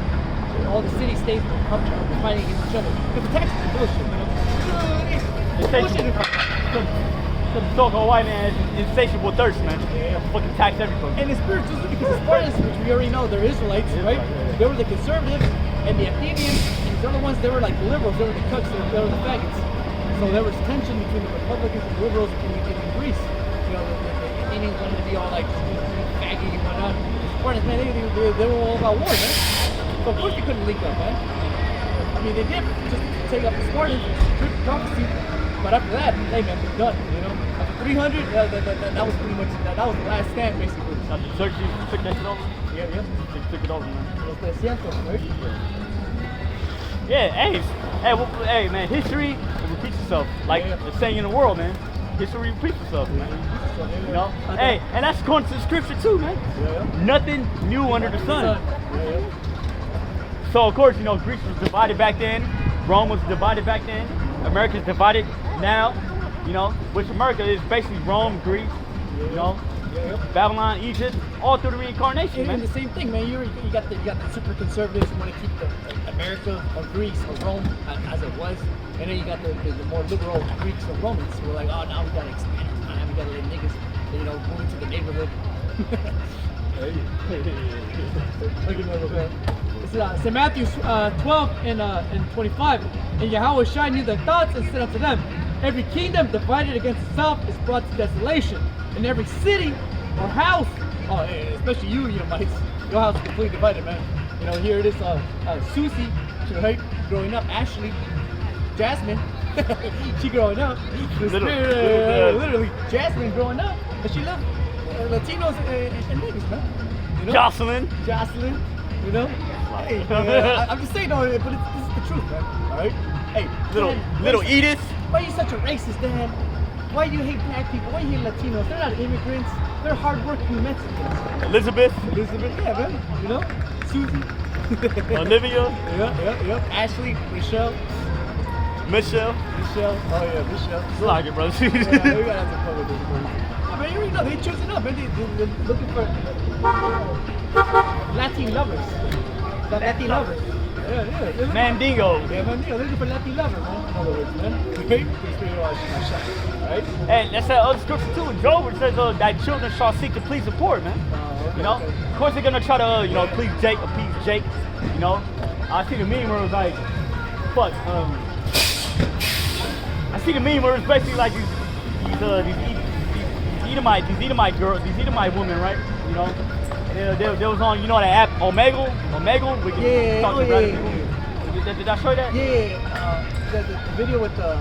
All the city-states were fighting against each other. Because the taxes are bullshit, Some so-called white man has insatiable thirst, man. Fucking tax everything. And the spirituals, because the Spartans, which we already know, they're Israelites, right? They were the conservatives, and the Athenians, and the other ones, they were like the liberals, they were the cucks, they were the faggots. So there was tension between the Republicans and the liberals in Greece. The Athenians wanted to be all like faggy and whatnot. The Spartans, man, they were all about war, man. So of course they couldn't link up, man. I mean, they did just take up the Spartans, strict prophecy, but after that, hey man, they're done, After 300, that was pretty much, that was the last stand, basically. After Xerxes took that shit over? Yeah. They took it over, man. Right? Hey, man, history repeats itself. Like the saying in the world, man. History repeats itself, man. Hey, and that's according to the scripture too, man. Nothing new under the sun. So of course, Greece was divided back then. Rome was divided back then. America's divided now. Which America is basically Rome, Greece, Babylon, Egypt, all through the reincarnation, man. The same thing, man. You got the super conservatives who want to keep America or Greece or Rome as it was, and then you got the more liberal Greeks or Romans who are like, oh, now we gotta expand our time, we gotta let niggas, move into the neighborhood. This is Matthew 12 and 25. And yahawashi knew their thoughts and said unto them, Every kingdom divided against itself is brought to desolation. And every city or house, especially you Edomites, your house is completely divided, man. You know, here it is, Susie, right? Growing up, Ashley, Jasmine, she growing up. Literally, Jasmine growing up, but she loved Latinos and niggas, man. You know? Jocelyn, you know? Hey, I'm just saying, though, but this is the truth, man. All right? Hey, little Edith. Why are you such a racist, Dad? Why do you hate black people? Why do you hate Latinos? They're not immigrants. They're hardworking Mexicans. Elizabeth, yeah, man. You know? Susie. Olivia, Yep. Ashley, Michelle. Michelle. Oh yeah, Michelle. It's like it, bro. Yeah, we gotta have some fun with this, bro. I mean, you already know they're choosing up, man. They're looking for Latin lovers. Latin lovers. Yeah. Mandingo. Yeah, Mandingo. They're looking for Latin lovers, man. In other words, man. Okay? Alright? Hey, that's that other scripture too in Job, where it says that children shall seek to please the poor, man. Okay, You know, of course they're gonna try to, appease Jake. You know, I see the meme where it was like, fuck. I see the meme where it's basically like these Edomite girls, these Edomite women, right? You know, and they was on, that app Omegle. We can talk to random people. Did I show you that? Yeah. The video with the.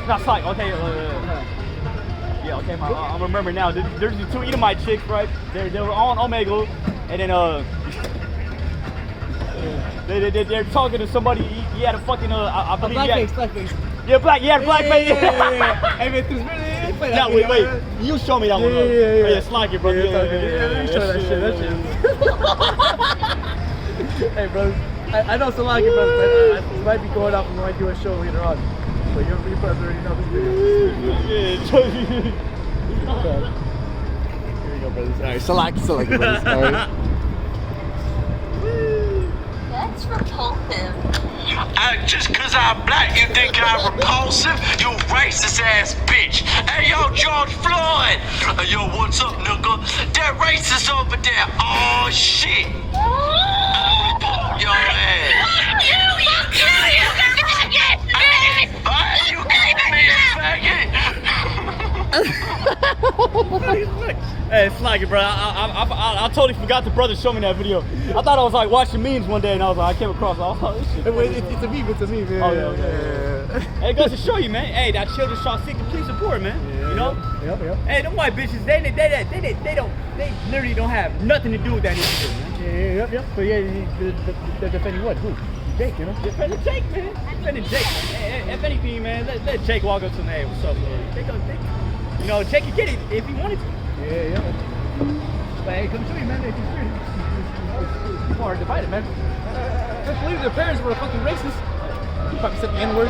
That's like okay. Yeah, okay, I'm remembering now. There's these two Edomite chicks, right? They were on Omegle, and then they're talking to somebody. He had a fucking I believe Blackface. Yeah, blackface. Yeah. Hey man, Now wait. You show me that one. Yeah. Yeah, slide it, bro. Yeah, show that shit. Hey, bro. I know Salaki, bro. It might be going up and we might do a show later on. But you probably already know this video. Yeah. Here we go, brothers. Alright, Salaki, brothers. Alright. That's repulsive. Just cause I'm black, you think I'm repulsive? You racist ass bitch. Hey, yo, George Floyd. Yo, what's up, nigga? That racist over there. Oh, shit. Report your ass. You calling me a faggot? Hey, it's like it, bro. I totally forgot the brother showed me that video. I thought I was like watching memes one day, and I was like, I came across. I was like, this shit. It's a meme. Yeah. Oh yeah. Hey, it goes to show you, man. Hey, that children shall seek to please the poor, man. Yeah, you know. Yep. Hey, them white bitches, they literally don't have nothing to do with that issue, man. Yep. But yeah, they're defending what? Who? Jake, you know? Defending Jake, man. Defending Jake. Hey, if anything, man, let Jake walk up to him. Hey, what's up, man? Jake could get it if he wanted to. Yeah. But hey, come to me, man. People are divided, man. I can't believe their parents were fucking racist. You fucking said the N-word.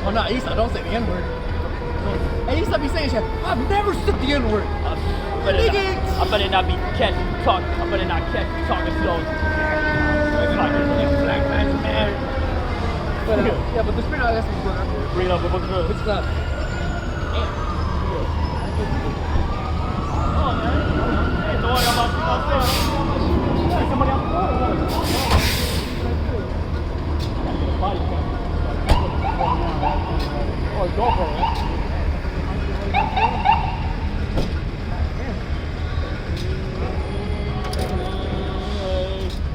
Oh, no, East, don't say the N-word. Hey, East, be saying shit. I've never said the N-word. I better not be catching you talking. I better not catch you talking slow. It's like this black man. But, yeah, but the spirit of that's what's Bring it up, what's up? What's up? Oh, man. Hey, don't worry about somebody else. Oh, it's GoPro, man.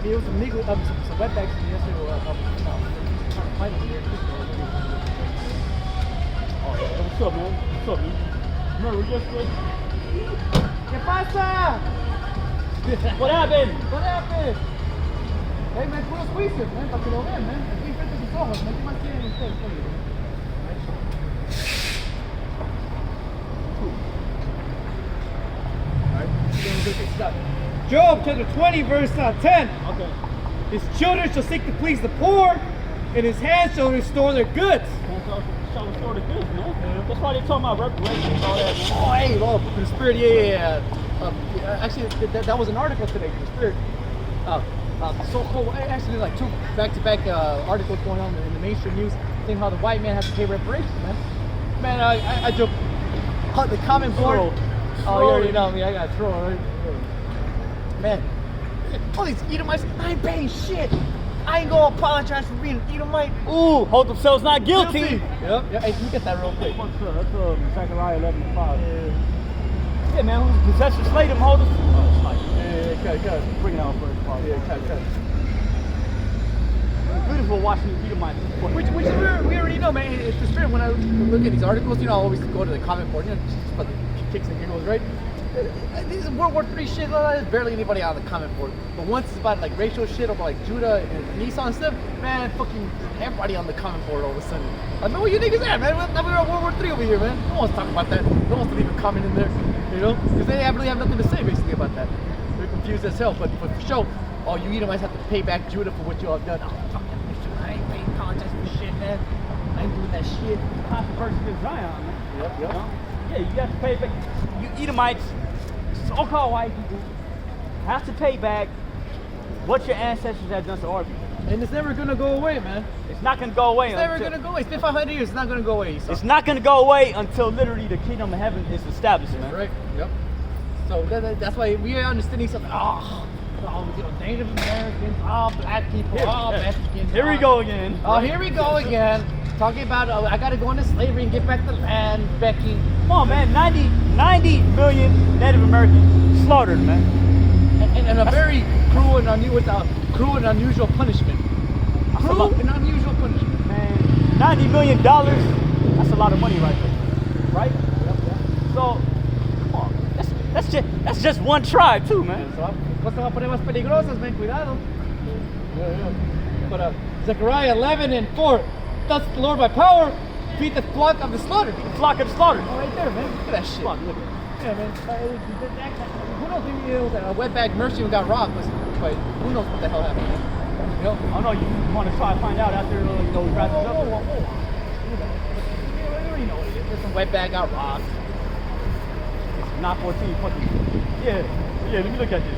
It was some legal, some wetbacks yesterday. Oh, yeah. What's up, man? Remember, we just did. ¿Qué pasa? What happened? Hey, man, puros juicios, man, para que lo vean, man. Aquí enfrente de sus ojos, man. ¿Qué más quieren ustedes? Job chapter 20, verse 10. Okay. His children shall seek to please the poor, and his hands shall restore their goods. Shall restore the goods, man. That's why they talking about reparations and all that, man. Oh, hey, the Spirit, yeah. Actually, that was an article today. The Spirit. Actually, like two back-to-back articles going on in the mainstream news, saying how the white man has to pay reparations, man. Man, I joke. The comment board. Oh, you already know me. I got thrown. Right? Man, all these Edomites, I ain't paying shit. I ain't gonna apologize for being an Edomite. Ooh, hold themselves not guilty. Yep. Yeah. Hey, can you get that real quick? That's Zechariah 11:5. Yeah, man, who's possessor slayed them, hold us. Oh, it's like, Cut. bring it out first, Paul. Yeah, cut. Beautiful watching the Edomites. Which we already know, man. It's the spirit. When I look at these articles, you know, I always go to the comment board, you know, just for the kicks and giggles, right? This is World War III shit. There's barely anybody on the comment board. But once it's about like racial shit or like Judah and Nissan stuff, man, fucking everybody on the comment board all of a sudden. I know where you niggas at, man. We're on World War III over here, man. No one's talking about that. No one's to leave a comment in there, you know, because they really have nothing to say basically about that. They're confused as hell. But for sure, all you Edomites have to pay back Judah for what you all done. Oh, fuck that shit. I ain't paying context for shit, man. I ain't doing that shit. Controversy against Zion, man. Yep. You know? Yeah, you have to pay back. You Edomites, so-called white people, have to pay back what your ancestors have done to our people. And it's never gonna go away, man. It's not going to go away. It's never gonna go away. It's been 500 years. It's not gonna go away. So. It's not going to go away until literally the kingdom of heaven is established, man. Right. Yep. So that's why we are understanding something. Oh, you know, Native Americans, black people, Mexicans. Here we go again. Oh, here we go again. Talking about I gotta go into slavery and get back the land, Becky. Come on, man. 90 million Native Americans slaughtered, man. And a very cruel and unusual punishment. Cruel and unusual punishment. Man, $90 million, that's a lot of money right there. Right? Yep. So, come on. That's just one tribe too, man. Cosas van a poner más peligrosas, man. Cuidado. Yeah. But Zechariah 11:4. Thus the Lord by power feed the flock of the slaughter. The flock of the slaughtered. Oh, right there, man. Look at that shit. Look at it. Yeah, man. Who knows? Maybe it was a wetback mercy who got robbed, but who knows what the hell happened? You know? I know you want to try to find out after we wrap this up. You already know what it is. There's some wetback got robbed. Not 14, fucking. Yeah, let me look at this.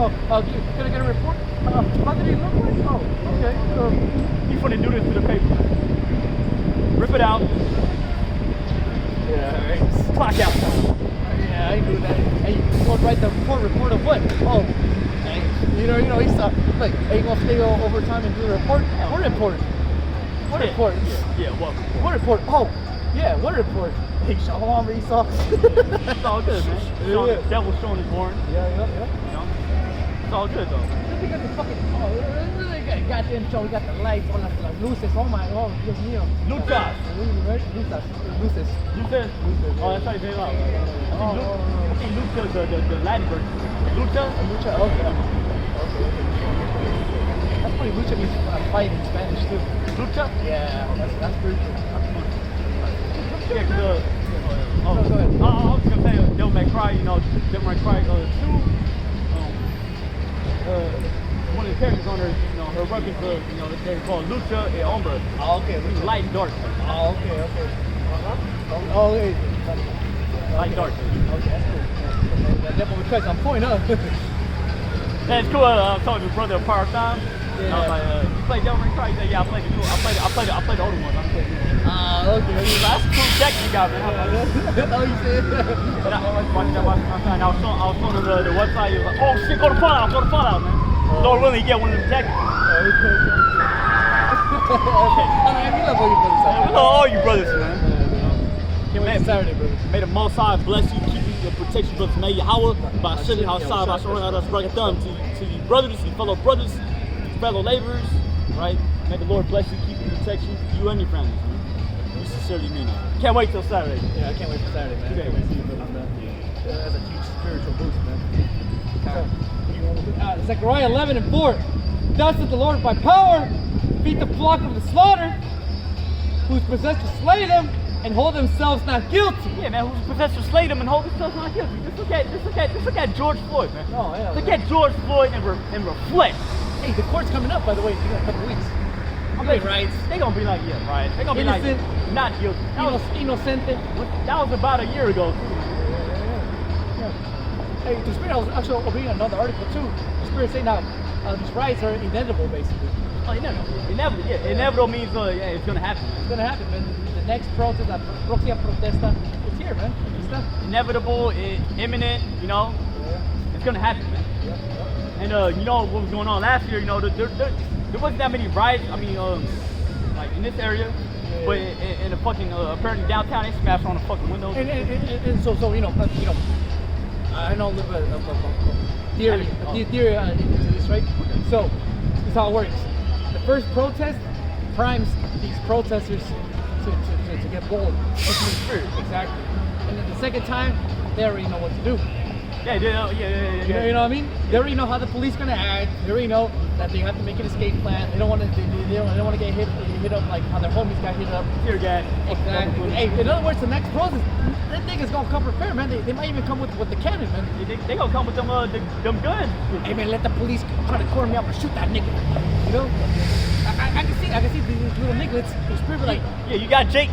Can I get a report? How did he look like? Oh, okay. He's gonna do this to the paper. Rip it out. Yeah, right. Clock out. Yeah, I do that. Hey, you gonna write the report of what? Oh, hey, you know, he's like, are you gonna stay overtime and do the report? What report? What report? Yeah, what? What report? Oh, yeah, what report? Hey, Shalom, Esau. It's all good, man. Yeah. The devil's showing his horn. Yeah. You know? It's all good though. We got the fucking, really got goddamn show. We got the lights on las luces. Oh my, oh, Dios mío. Luchas. Right? Luces. Luchas? Oh, that's how you say it out. I think Lucha is the Latin version. Lucha? Lucha, okay. That's funny, lucha means fight in Spanish too. Lucha? Yeah, that's pretty cool. Yeah, cause go ahead. I was gonna say Devil May Cry, you know, Devil May Cry 2. One of the characters on her, you know, her weapons, you know, they're called Lucha and Ombra. Oh, okay. Light and dark. Oh, okay. Oh, okay. Light and dark. Okay, that's cool. That Devil May Cry's on point, huh? That's cool. I was talking to his brother a part time. Yeah. I was like, you play Devil May Cry? He said, yeah, I played the new. I played the older one. Okay. That's a cool deck you got, man. Oh, you said. And I was showing him the website. He was like, oh shit, go to Fallout, man. Lord willing, he get one of them jackets. I mean, we love all you brothers. We love all you brothers, man. Can't wait for Saturday, brothers. May the Most High bless you, keep you, and protect you, brothers. May yahawah, bahasham, to you brothers, to your fellow brothers, to your fellow laborers, right? May the Lord bless you, keep you, protect you, you and your families, man. We sincerely mean it. Can't wait till Saturday. Yeah, I can't wait for Saturday, man. I can't wait to see you brothers, man. That's a huge spiritual boost, man. Zechariah 11:4. Thus said the Lord by power, feed the flock of the slaughter, who's possessed to slay them and hold themselves not guilty. Yeah, man, who's possessed to slay them and hold themselves not guilty. Just look at George Floyd, man. Oh, yeah. Look at George Floyd and reflect. Hey, the court's coming up, by the way, in a couple weeks. Rights. They gonna be like, yeah, right. They gonna be like, not guilty. Inocente. That was about a year ago. Hey, the Spirit, I was actually reading another article too. The Spirit saying now these riots are inevitable, basically. Oh, inevitable, yeah. Inevitable means, yeah, it's gonna happen. It's gonna happen, man. The next protest, la próxima protesta, it's here, man. It's Inevitable, imminent, you know. Yeah. It's gonna happen, man. Yeah. And you know what was going on last year? You know, there wasn't that many riots. I mean, like in this area, but in the fucking apparently downtown, they smashed on the fucking windows. And so you know, I know a little bit of theory into this, right? So this is how it works. The first protest primes these protesters to get bold, push them in the spirit, exactly. And then the second time, they already know what to do. Yeah. You know what I mean? They already know how the police gonna act. They already know that they have to make an escape plan. They don't want to. They don't want to get hit up like how their homies got hit up. Tear gas. Exactly. Hey, in other words, the next protest, that niggas gonna come prepared, man. They might even come with the cannon, man. They gonna come with them guns. Hey man, let the police try to corner me up and shoot that nigga. You know? I can see these little nigglets who's pretty like. Yeah, you got Jake.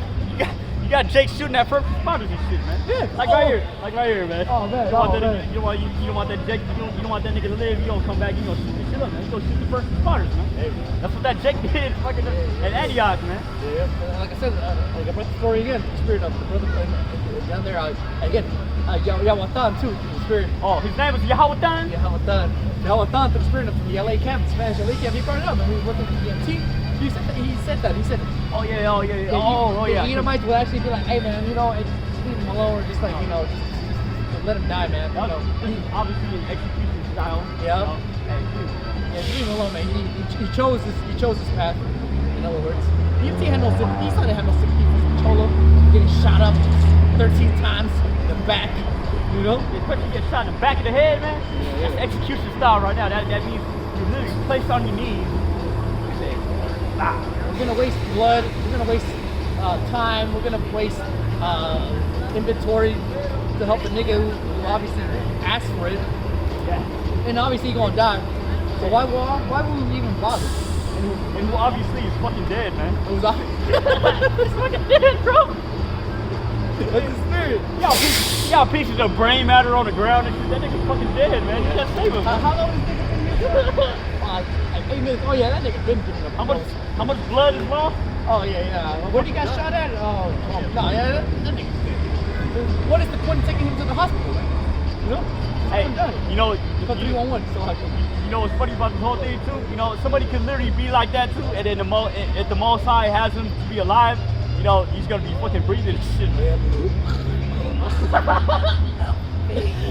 You got Jake shooting at first responders and shit, man. Yeah. Like right here, man. Oh man. You don't want that Jake. You don't want that nigga to live. You gonna come back. You gonna shoot this shit up, man. You gonna shoot the first responders, man. Hey. That's what that Jake did, fucking at Antioch, man. Yeah. Like I said, like I brought the story again. The spirit of the brother down there. Again, Yahawah too. The spirit. Oh, his name was Yahawah. Yahawah, the spirit from the LA camp, the Spanish LA camp. He brought it up, and we were working with the EMT. He said that. He said, oh yeah. The Edomites would actually be like, hey man, you know, just leave him alone, or just like, you know, just let him die, man. You know, obviously in execution style. Yeah. Yeah, just leave him alone, man. He chose this path. In other words, EMT had no sympathy. He said they had no sympathy for Cholo getting shot up 13 times in the back. You know, especially get shot in the back of the head, man. Yeah. That's execution style right now. That means you're literally placed on your knees. We're gonna waste blood. We're gonna waste time. We're gonna waste inventory to help the nigga who obviously asked for it. Yeah. And obviously he's gonna die. So why would we even bother? And obviously he's fucking dead, man. It was obvious. He's fucking dead, bro. That's the spirit. Y'all pieces of brain matter on the ground and shit. That nigga's fucking dead, man. You can't save him. How long is this nigga been here? 8 minutes. Oh yeah, that nigga been giving up. How much blood is lost? Oh yeah. Where he got shot at? Oh no, yeah, that nigga's dead. What is the point of taking him to the hospital, man? You know? Hey, you know, you 311. So like, you know what's funny about this whole thing too? You know, somebody could literally be like that too, and then if the Most High has him to be alive, you know, he's gonna be fucking breathing and shit.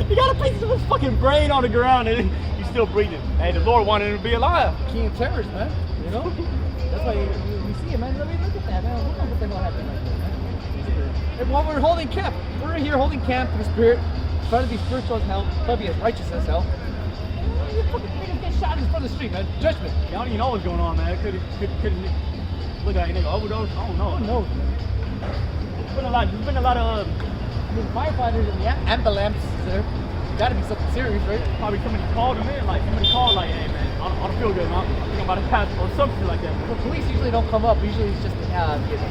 He got a piece of his fucking brain on the ground and he's still breathing. Hey, the Lord wanted him to be alive. King of terrors, man. You know? That's why we see it, man. Let me look at that, man. Look at what's gonna happen right there, man. And while we're holding camp, we're here holding camp for the spirit, trying to be spiritual as hell, trying to be as righteous as hell. You fucking niggas get shot in front of the street, man. Judgment. Y'all don't even know what's going on, man. Could look like a nigga overdose. I don't know. Who knows, man? There's been a lot of firefighters and the ambulance there. Gotta be something serious, right? Probably somebody called him in, like hey man, I don't feel good, man. I think I'm about to pass or something like that. The police usually don't come up. Usually it's just the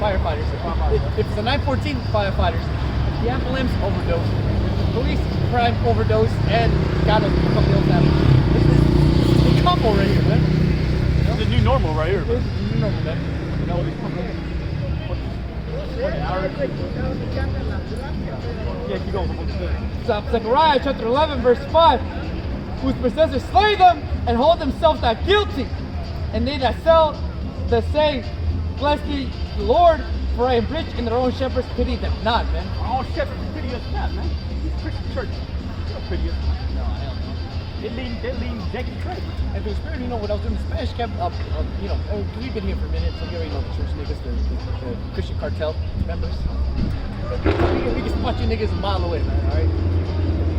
firefighters that come up. If it's the 914 firefighters, the ambulance overdose, the police crime overdose, and God knows something else happened. This is a combo right here, man. This is the new normal right here, man. This is the new normal, man. You know, yeah, keep going. Zechariah chapter 11, verse 5. Whose possessors slay them and hold themselves not guilty. And they that sell the say, bless thee, the Lord, for I am rich, and their own shepherds pity them not, man. Our own shepherds pity us not, man. These Christian churches, they don't pity us. No, hell no. They're leading Jake crazy. And through the spirit, you know, when I was doing the Spanish camp, you know, we've been here for a minute, so you already know the church niggas, the Christian cartel members. We can spot you niggas a mile away, man, alright?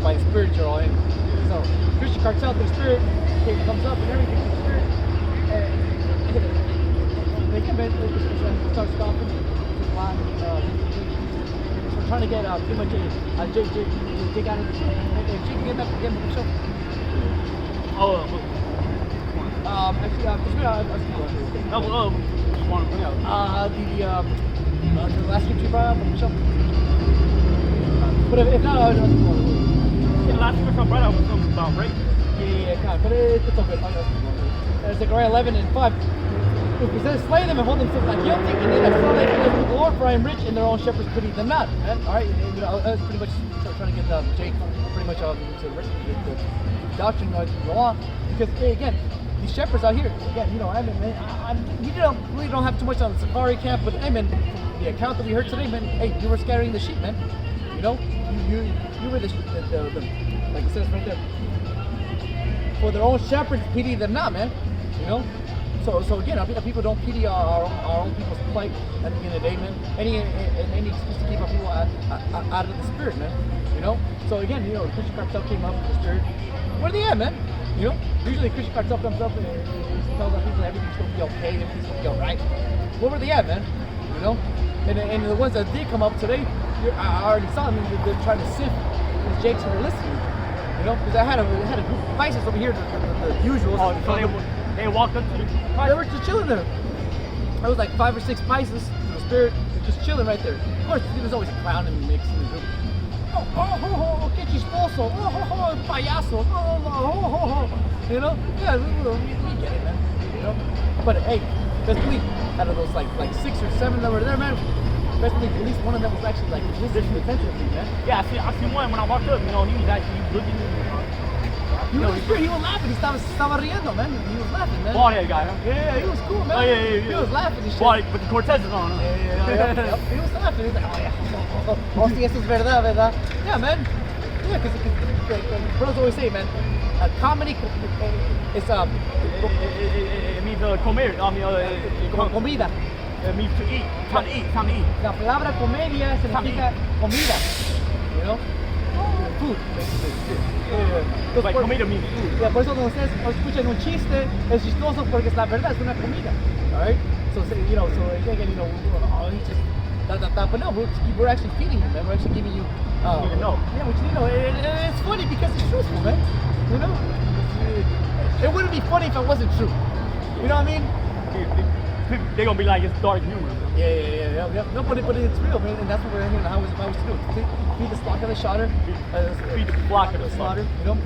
By the spirit you're all in. So, Christian cartel through the spirit, it comes up and everything through the spirit. And they come in, they start stopping, we're trying to get pretty much Jake out of the show. Jake, get him up the show. Oh, actually, just want to bring out. The last scripture you brought up on the show. But if not, the last scripture I brought out was something about rape. Yeah, kind of. But it's all good. Zechariah 11 and 5. Who possess, slay them and hold themselves not guilty, and they that sell they can live with the Lord, for I am rich, and their own shepherds pity them not. Alright, you know, that's pretty much trying to get Jake pretty much to the doctrine, the law. because hey, again, these shepherds out here, again, you know, I mean, man, we really don't have too much on the safari camp, but hey, man, from the account that we heard today, man, hey, you were scattering the sheep, man. You know, you were the like it says right there. For their own shepherds, pity them not, man. You know. So again, people don't pity our own people's plight at the end of the day, man. Any excuse to keep our people out of the spirit, man. You know. So again, you know, the Christian cartel came up with the spirit. Where are they at, man? You know. Usually, the Christian cartel comes up and tells our people everything's gonna be okay, everything's gonna be alright. Where were they at, man? You know. And the ones that did come up today, I already saw them. They're trying to sift the jakes who were listening. You know, because I had a group of vices over here, the usuals. Oh, so they walked up to the They were just chilling there. There was like 5 or 6 Pisces in the spirit, just chilling right there. Of course, there's always a clown in the mix in the group. Que chistoso, payaso, you know? Yeah, we get it, man. You know? But hey, best believe, out of those like 6 or 7 that were there, man, best believe at least one of them was actually like listening attentively, man. Yeah, I seen one when I walked up. You know, he was actually looking. He was laughing. He estaba riendo, man. He was laughing, man. Bald head guy, huh? Yeah, he was cool, man. Oh, yeah. He was laughing and shit. Bald, with the Cortezes on, huh? Yeah. He was laughing. He was like, oh yeah. Oh, sí, eso es verdad, ¿verdad? Yeah, man. Yeah, because the brothers always say, man, comedy is It means comer. I mean, comida. It means to eat. Time to eat. La palabra comedia significa comida. You know? Food, basically. It's like comida means food. Yeah, por eso cuando ustedes escuchan un chiste, es chistoso porque es la verdad, es una comida. Alright? So, you know, so again, you know, oh, he's just, but no, we're actually feeding you, man. We're actually giving you, You need to know. Yeah, what you need to know. It's funny because it's truthful, man. You know? It wouldn't be funny if it wasn't true. You know what I mean? They're gonna be like, it's dark humor. Yeah. No, but it's real, man, and that's what we're here now. How was to do? Feed the flock of the slaughter. Feed the flock of the slaughter. You know?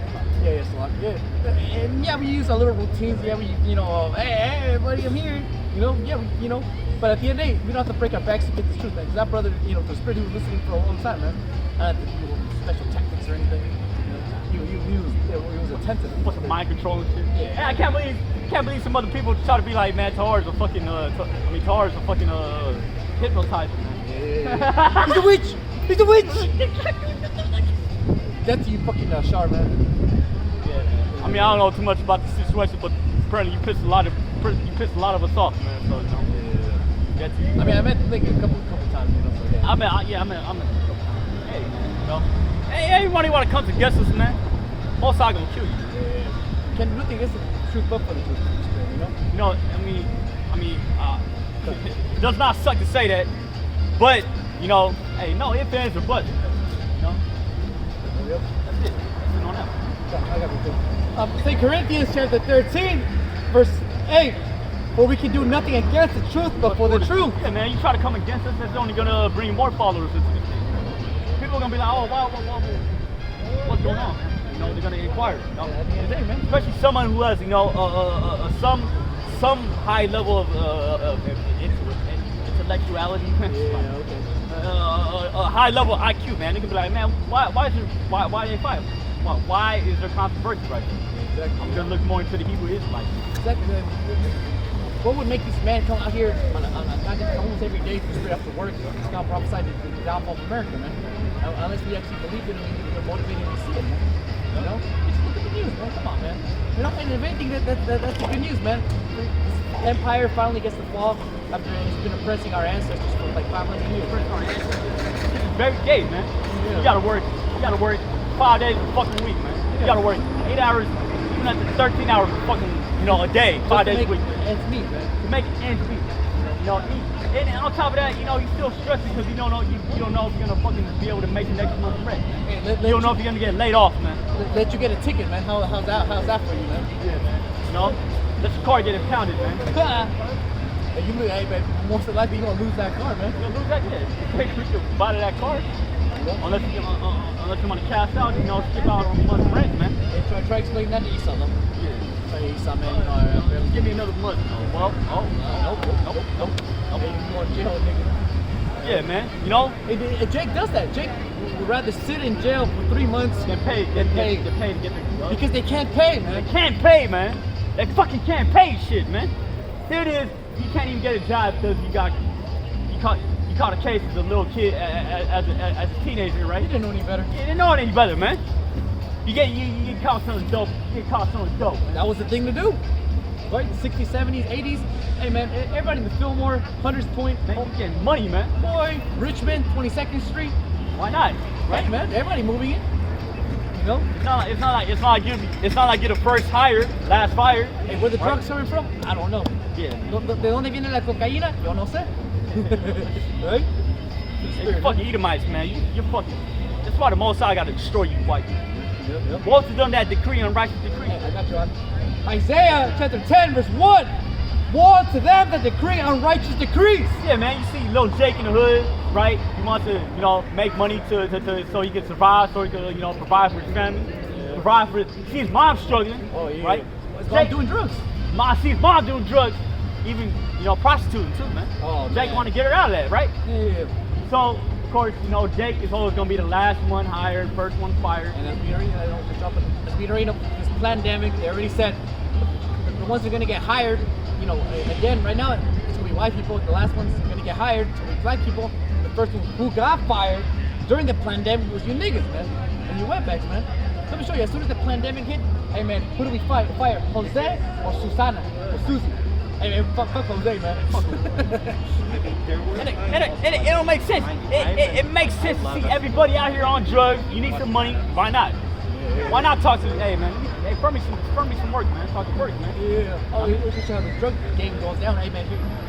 Yeah, slaughter. Yeah. And yeah, we use our little routines. Yeah, you know, hey, buddy, I'm here. You know, yeah, you know. But at the end of the day, we don't have to break our backs to get the truth, man. Because that brother, you know, the spirit, he was listening for a long time, man. I didn't have to do special tactics or anything. You know, he was attentive. Fucking mind control and shit. Yeah, I can't believe some other people try to be like, man, Tahar's a fucking, Tahar's a fucking, hypnotizer, man. Yeah. He's a witch! He's a witch! That's you fucking Shar, man. Yeah. I mean, I don't know too much about the situation, but apparently you pissed a lot of us off, man. So, you know. That's you. I mean, I met the thing a couple times, you know. So, yeah. I met a couple times. Hey, man, you know. Hey, everybody want to come to guest us, man. Also, I'm gonna kill you. Yeah. Can you think it's the truth but for the truth, you know? You know, I mean, it does not suck to say that, but you know, hey, no ifs, ands, or buts. You know, that's it. That's it on that. I got it. 2 Corinthians chapter 13, verse 8. For we can do nothing against the truth, but for the truth. Yeah, man, you try to come against us, that's only gonna bring more followers into this thing. People are gonna be like, oh, wow, what's going on, man? You know, they're gonna inquire. You know? Yeah, at the end of the day, man. Especially someone who has, you know, some high level of intellectuality. Yeah, okay. A high level IQ, man. They can be like, man, why are they fighting? Why is there controversy right there? Exactly. I'm gonna look more into the Hebrew Israelites. Exactly. What would make this man come out here on almost every day to straight after work? It's not prophesied the downfall of America, man. Unless we actually believe it and we're motivated to see it, man. You know? Just look at the news, man. Come on, man. You know, and if anything, that's the good news, man. This empire finally gets to fall after it's been oppressing our ancestors for like 500 years. This is very gay, man. Yeah. You gotta work 5 days a fucking week, man. You gotta work 8 hours, even up to 13 hours a fucking, you know, a day, 5 days a week. Ends meet, man. To make ends meet. You know, and on top of that, you know, you're still stressed because you don't know if you're gonna fucking be able to make the next month's rent. Hey, You don't know if you're gonna get laid off, man. Let you get a ticket, man. How's that for you, man? Yeah, man. You know, let your car get impounded, man. Hey, hey, man, most likely you're gonna lose that car, man. You're gonna lose that kid. You can buy that car. Unless you want to cash out, you know, skip out on a month's rent, man. Hey, try explaining that to Esau, though. Yeah. Hey, Esau, man, you know, Give me another month. Well, nope. Hey, you going to jail, nigga. Yeah, man. You know? Hey, Jake does that. Jake would rather sit in jail for 3 months Get paid to get the because they can't pay, man. They can't pay, man. They fucking can't pay shit, man. There it is. You can't even get a job because you caught a case as a little kid, as a teenager, right? You didn't know any better. You didn't know any better, man. You get caught selling dope. You get caught selling dope. That was the thing to do, right? 60s, 70s, 80s. Hey, man, everybody in the Fillmore, Hunters Point, Man, you getting money, man. Boy, Richmond, 22nd Street. Why not? Right, man. Everybody moving in. You know? It's not like you're the first hired, last fired. Hey, where the drugs coming from? I don't know. Yeah. ¿De dónde viene la cocaína? Yo no sé. Right? You fucking Edomites, man. You're fucking. That's why the Most High got to destroy you, white people. Yep. Moses has done that decree, unrighteous decree. Hey, I got you on. Isaiah chapter 10, verse 1. Woe to them that decree unrighteous decrees. Yeah, man. You see little Jake in the hood, right? He wants to, make money to so he can survive, so he can, provide for his family, provide for. See his mom struggling, right? His mom doing drugs. See his mom doing drugs, even prostituting too, man. Oh, Jake man. want to get her out of that, right? Yeah. So of course, Jake is always gonna be the last one hired, first one fired. And as we already know, this pandemic, they already said the ones that are gonna get hired, again, right now it's gonna be white people. The last ones are gonna get hired, it's gonna be black people. The first one who got fired during the pandemic was you niggas, man, and you wetbacks, man. Let me show you. As soon as the pandemic hit, hey man, who do we fire? Jose or Susana or Susie? Hey man, fuck Jose, man. It don't make sense. It makes sense to see everybody out here on drugs. You need some money. Why not? Why not talk to them? Hey man, hey, firm me some work, man. Talk to work, man. Yeah. Oh, it's just how the drug game goes down. Hey man,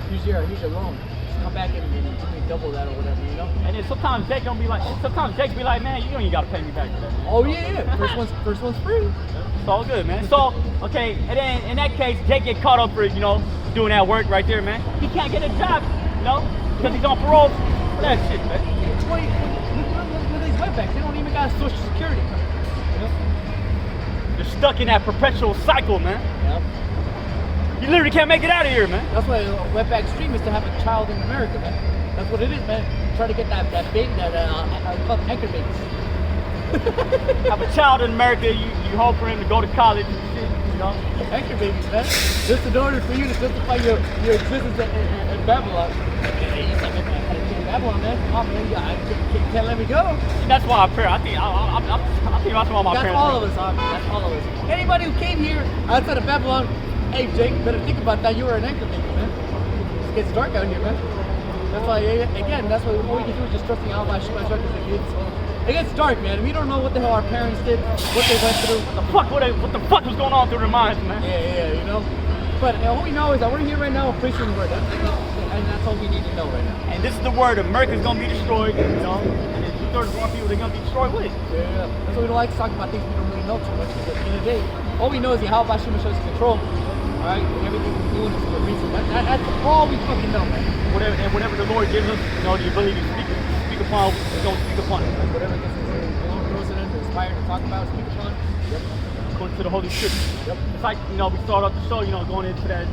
here's your loan. Just come back and give me double that or whatever, And then sometimes Jake be like, man, you don't even gotta pay me back for that. Oh yeah. First one's free. It's all good, man. So okay, and then in that case, Jake get caught up for doing that work right there, man. He can't get a job, because he's on parole for that shit, man. Look at these wetbacks. They don't even got a social security card. They're stuck in that perpetual cycle, man. Yep. You literally can't make it out of here, man. That's why wetback's dream is to have a child in America, man. That's what it is, man. Try to get that baby, called anchor babies. Have a child in America, you hope for him to go to college and shit, Anchor babies, man. Just in order for you to justify your existence in Babylon. He's like, man, I gotta get in Babylon, man. Come on, man. You can't let me go. That's why I think that's why my That's parents. all of us, Omni. That's all of us. Anybody who came here outside of Babylon, hey, Jake, better think about that. You were an anchor baby, man. It gets dark out here, man. That's why, again, that's what all we can do is just trust in yahawah because it gets dark, man. We don't know what the hell our parents did, what they went through. What the fuck was going on through their minds, man? Yeah. But all we know is that we're here right now preaching the word. And that's all we need to know right now. And this is the word. America's gonna be destroyed, And then 2/3 of our people, they're gonna be destroyed with it. Yeah. That's why we don't like to talk about things we don't really know too much. Because at the end of the day, all we know is Yahawah shows us control. Alright? And everything we're doing is for a reason. That's all we fucking know, man. Whatever the Lord gives us, the ability to speak upon, we're gonna speak upon it. Whatever gets us inspired to talk about, speak upon. Yep. According to the Holy Scripture. Yep. It's like, we started off the show, going into that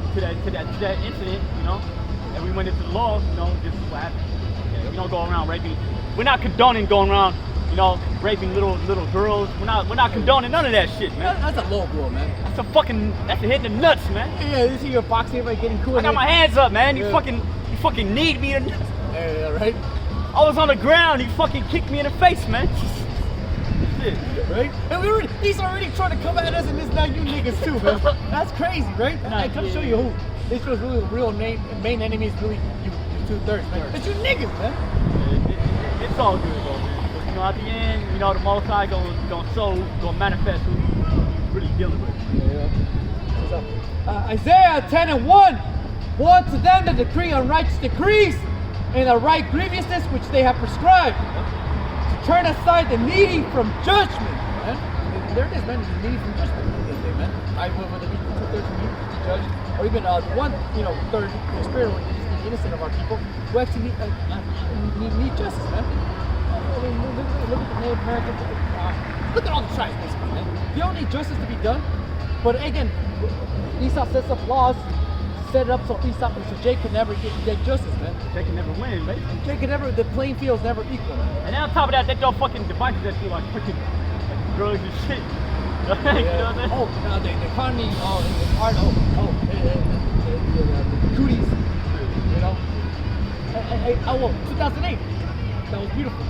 incident, and we went into the law, this is what happened. Okay, we don't go around raping. We're not condoning going around, raping little girls. We're not condoning none of that shit, man. That's a low blow, man. That's a hit in the nuts, man. Yeah, you see your boxing, everybody getting cool. I got my hands up, man. You fucking need me to. Yeah, right. I was on the ground. You fucking kicked me in the face, man. Shit. Right? And he's already trying to come at us, and it's not you niggas too, man. That's crazy, right? I come show you who. This was really real main enemy is really you 2/3, man. It's you niggas, man. It's all good, though, man. But, at the end, the Most High gonna manifest who he's really dealing with. Yeah. What's up? Isaiah 10:1. Woe to them that decree unrighteous decrees and the right grievousness which they have prescribed. To turn aside the needy from judgment. Man. There it is, man. The needy from judgment. Man. Whether it be 2/3 from you to judge, or even 1/3 the spirit, which is the innocent of our people, who actually need justice, man. Look at the Native Americans. Look at all the tribes, basically, man. They don't need justice to be done. But again, Esau sets up laws set it up so Esau, so Jake could never get justice, man. They can never win, right? Jake could never, the playing field's never equal, man. And then on top of that, they throw fucking devices at you like freaking like drugs and shit. You know what I'm saying? Oh, the economy, the art, the cooties, you know. Well, 2008, that was beautiful.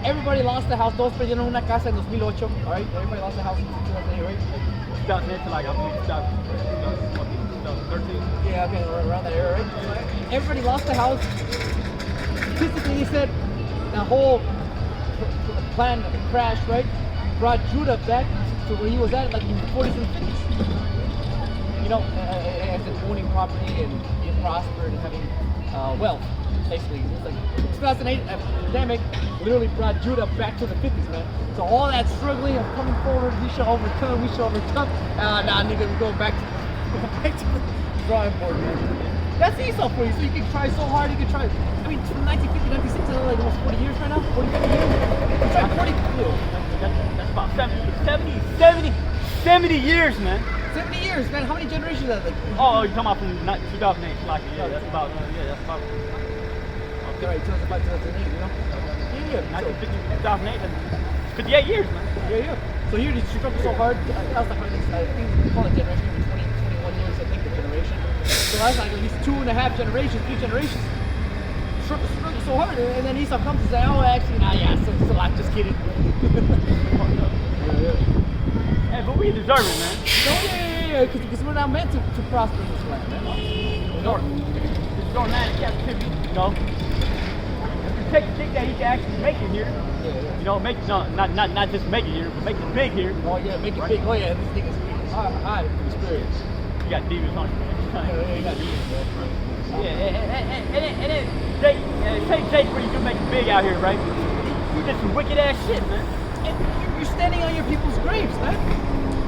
Everybody lost the house. Todos perdieron una casa en 2008, all right? Everybody lost the house in 2008, right? 2008 to like, I believe 2013. Yeah, okay, around that era, right? Everybody lost the house. Statistically, he said the whole plan crashed, right? Brought Judah back to where he was at, like in the 40s and 50s. You know, as in owning property and being prospered and having wealth, basically. It's like 2008 pandemic literally brought Judah back to the 50s, man. So all that struggling of coming forward, we shall overcome. Nah, nigga, we're going back to the drawing board, man. That's Esau for you. So you can try so hard, you can try. I mean, 1950, 1960, like almost 40 years right now? 40, 50 years? You try 40 years. That's about 70 years, man. 70 years, man. How many generations is that? Like, Oh, you're talking about from 2008, like, yeah, that's about, okay, right, 2005, 2008, you know? Yeah. 1950, 2008, that's 58 years, man. Yeah. So here, you struggle so hard. That was like, I think we call it generation, maybe 20, 21 years, I think, the generation. So that's like at least 2.5 generations, 3 generations. Struggle so hard, and then Esau comes and says, oh, actually, nah, yeah, so I'm just kidding. Hey, but we deserve it, man. Yeah, because we're not meant to prosper in this land, man. You know, this is our land in captivity, you know. If you take a dick that he can actually make it here, you know, make it, no, not just make it here, but make it big here. Oh, yeah, make it big. Oh, yeah, this nigga's high experience. You got demons on you, man. Yeah, you got demons, man. Yeah, and then Jake, say Jake really do make it big out here, right? You did some wicked ass shit, man. And you're standing on your people's graves, man.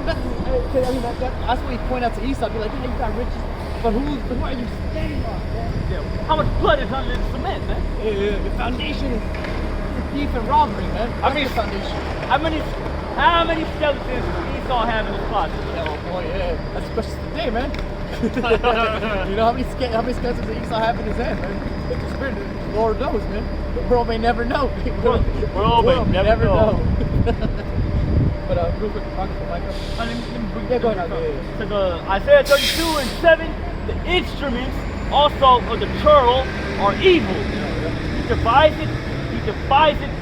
That's what we point out to Esau. Be like, yeah, you got riches, but who are you standing on, man? Yeah. How much blood is under the cement, man? Yeah, the foundation is thief and robbery, man. I mean, the foundation. How many skeletons does Esau have in his closet? Oh boy, yeah, that's the question today, man. You know how many skeletons does Esau have in his hand, man? It's the spirit, the Lord knows, man. The world may never know. The world may never know. But real quick, talk to Michael. Yeah, go ahead. Because Isaiah 32 and 7, the instruments also of the churl are evil. He devises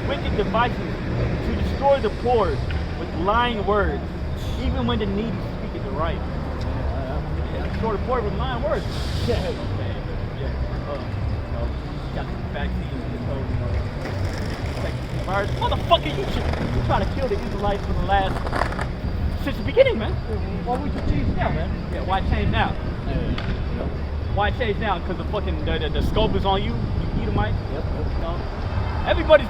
wicked devices to destroy the poor with lying words, even when the needy speak the right. Destroy the poor with lying words. Yeah. Got the vaccines, virus. Motherfucker, you trying to kill the Israelites for the last, since the beginning, man. Why would you change now, man? Yeah, why change now? Why change now? Because the fucking the scope is on you, you Edomite. Yep. You know? Everybody's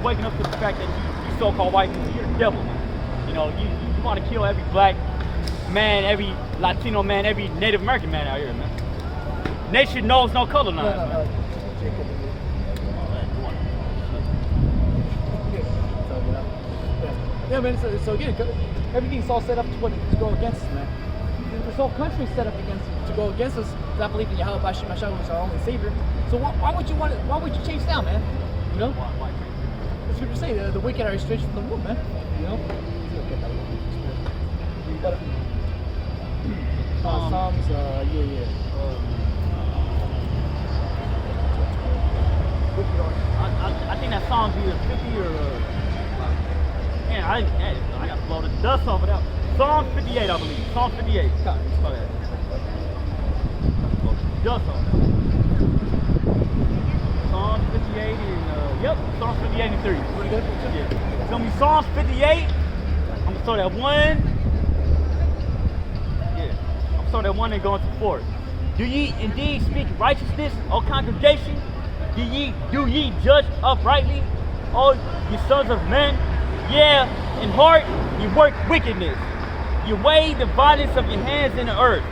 waking up to the fact that you so-called white people, you're the devil, man. You know, you want to kill every black man, every Latino man, every Native American man out here, man. Nation knows no color lines, man. Yeah, man. So again, everything's all set up to go against us, man. This whole country's set up to go against us. Because I believe in yahawah, bahasham, is our only savior. So why would you change now, man? You know? That's what you say. The wicked are estranged from the womb, man. You know? Psalms, I think that Psalms either 50 or man, I got to blow the dust off of that. Psalm 58, I believe. Psalm 58. Blow the dust off. Psalm 58 and yep, Psalm 58 and 3. pretty good. Yeah. It's gonna be Psalm 58. I'm gonna throw that one. Yeah. I'm gonna throw that one and go into 4. Do ye indeed speak righteousness, O congregation? Do ye judge uprightly, O ye sons of men? Yeah, in heart you work wickedness. You weigh the violence of your hands in the earth.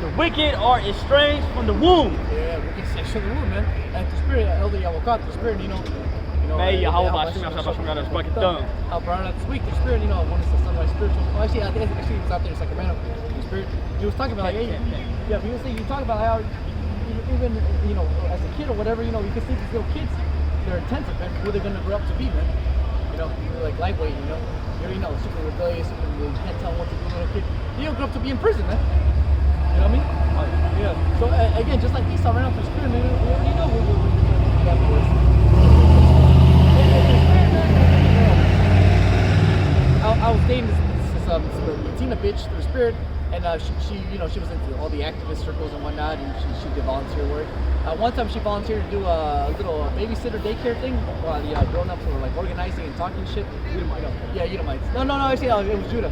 The wicked are estranged from the womb. Yeah, wicked sex from the womb, man. And the spirit, Elder Yahawah, the spirit, you know, May Yahawah Bahasham, Around this week, the spirit, one is the sunrise spiritual. Oh, actually, I think he was out there in Sacramento. The spirit, he was talking about like, hey, yeah, he was saying, you talk about how even as a kid or whatever, you can see these little kids, they're intensive, man. Who they're gonna grow up to be, man. They're like lightweight, you already know, super rebellious, you can't tell what to do, little kid. You'll grow up to be in prison, man. You know what I mean? Yeah. So again, just like Esau ran after the spirit, man, we already know we're going to do afterwards. I was dating this Latina bitch through spirit, and she was into all the activist circles and whatnot, and she did volunteer work. One time she volunteered to do a little babysitter daycare thing while the grown-ups were like organizing and talking shit. Yeah, Edomites. No, actually, it was Judah.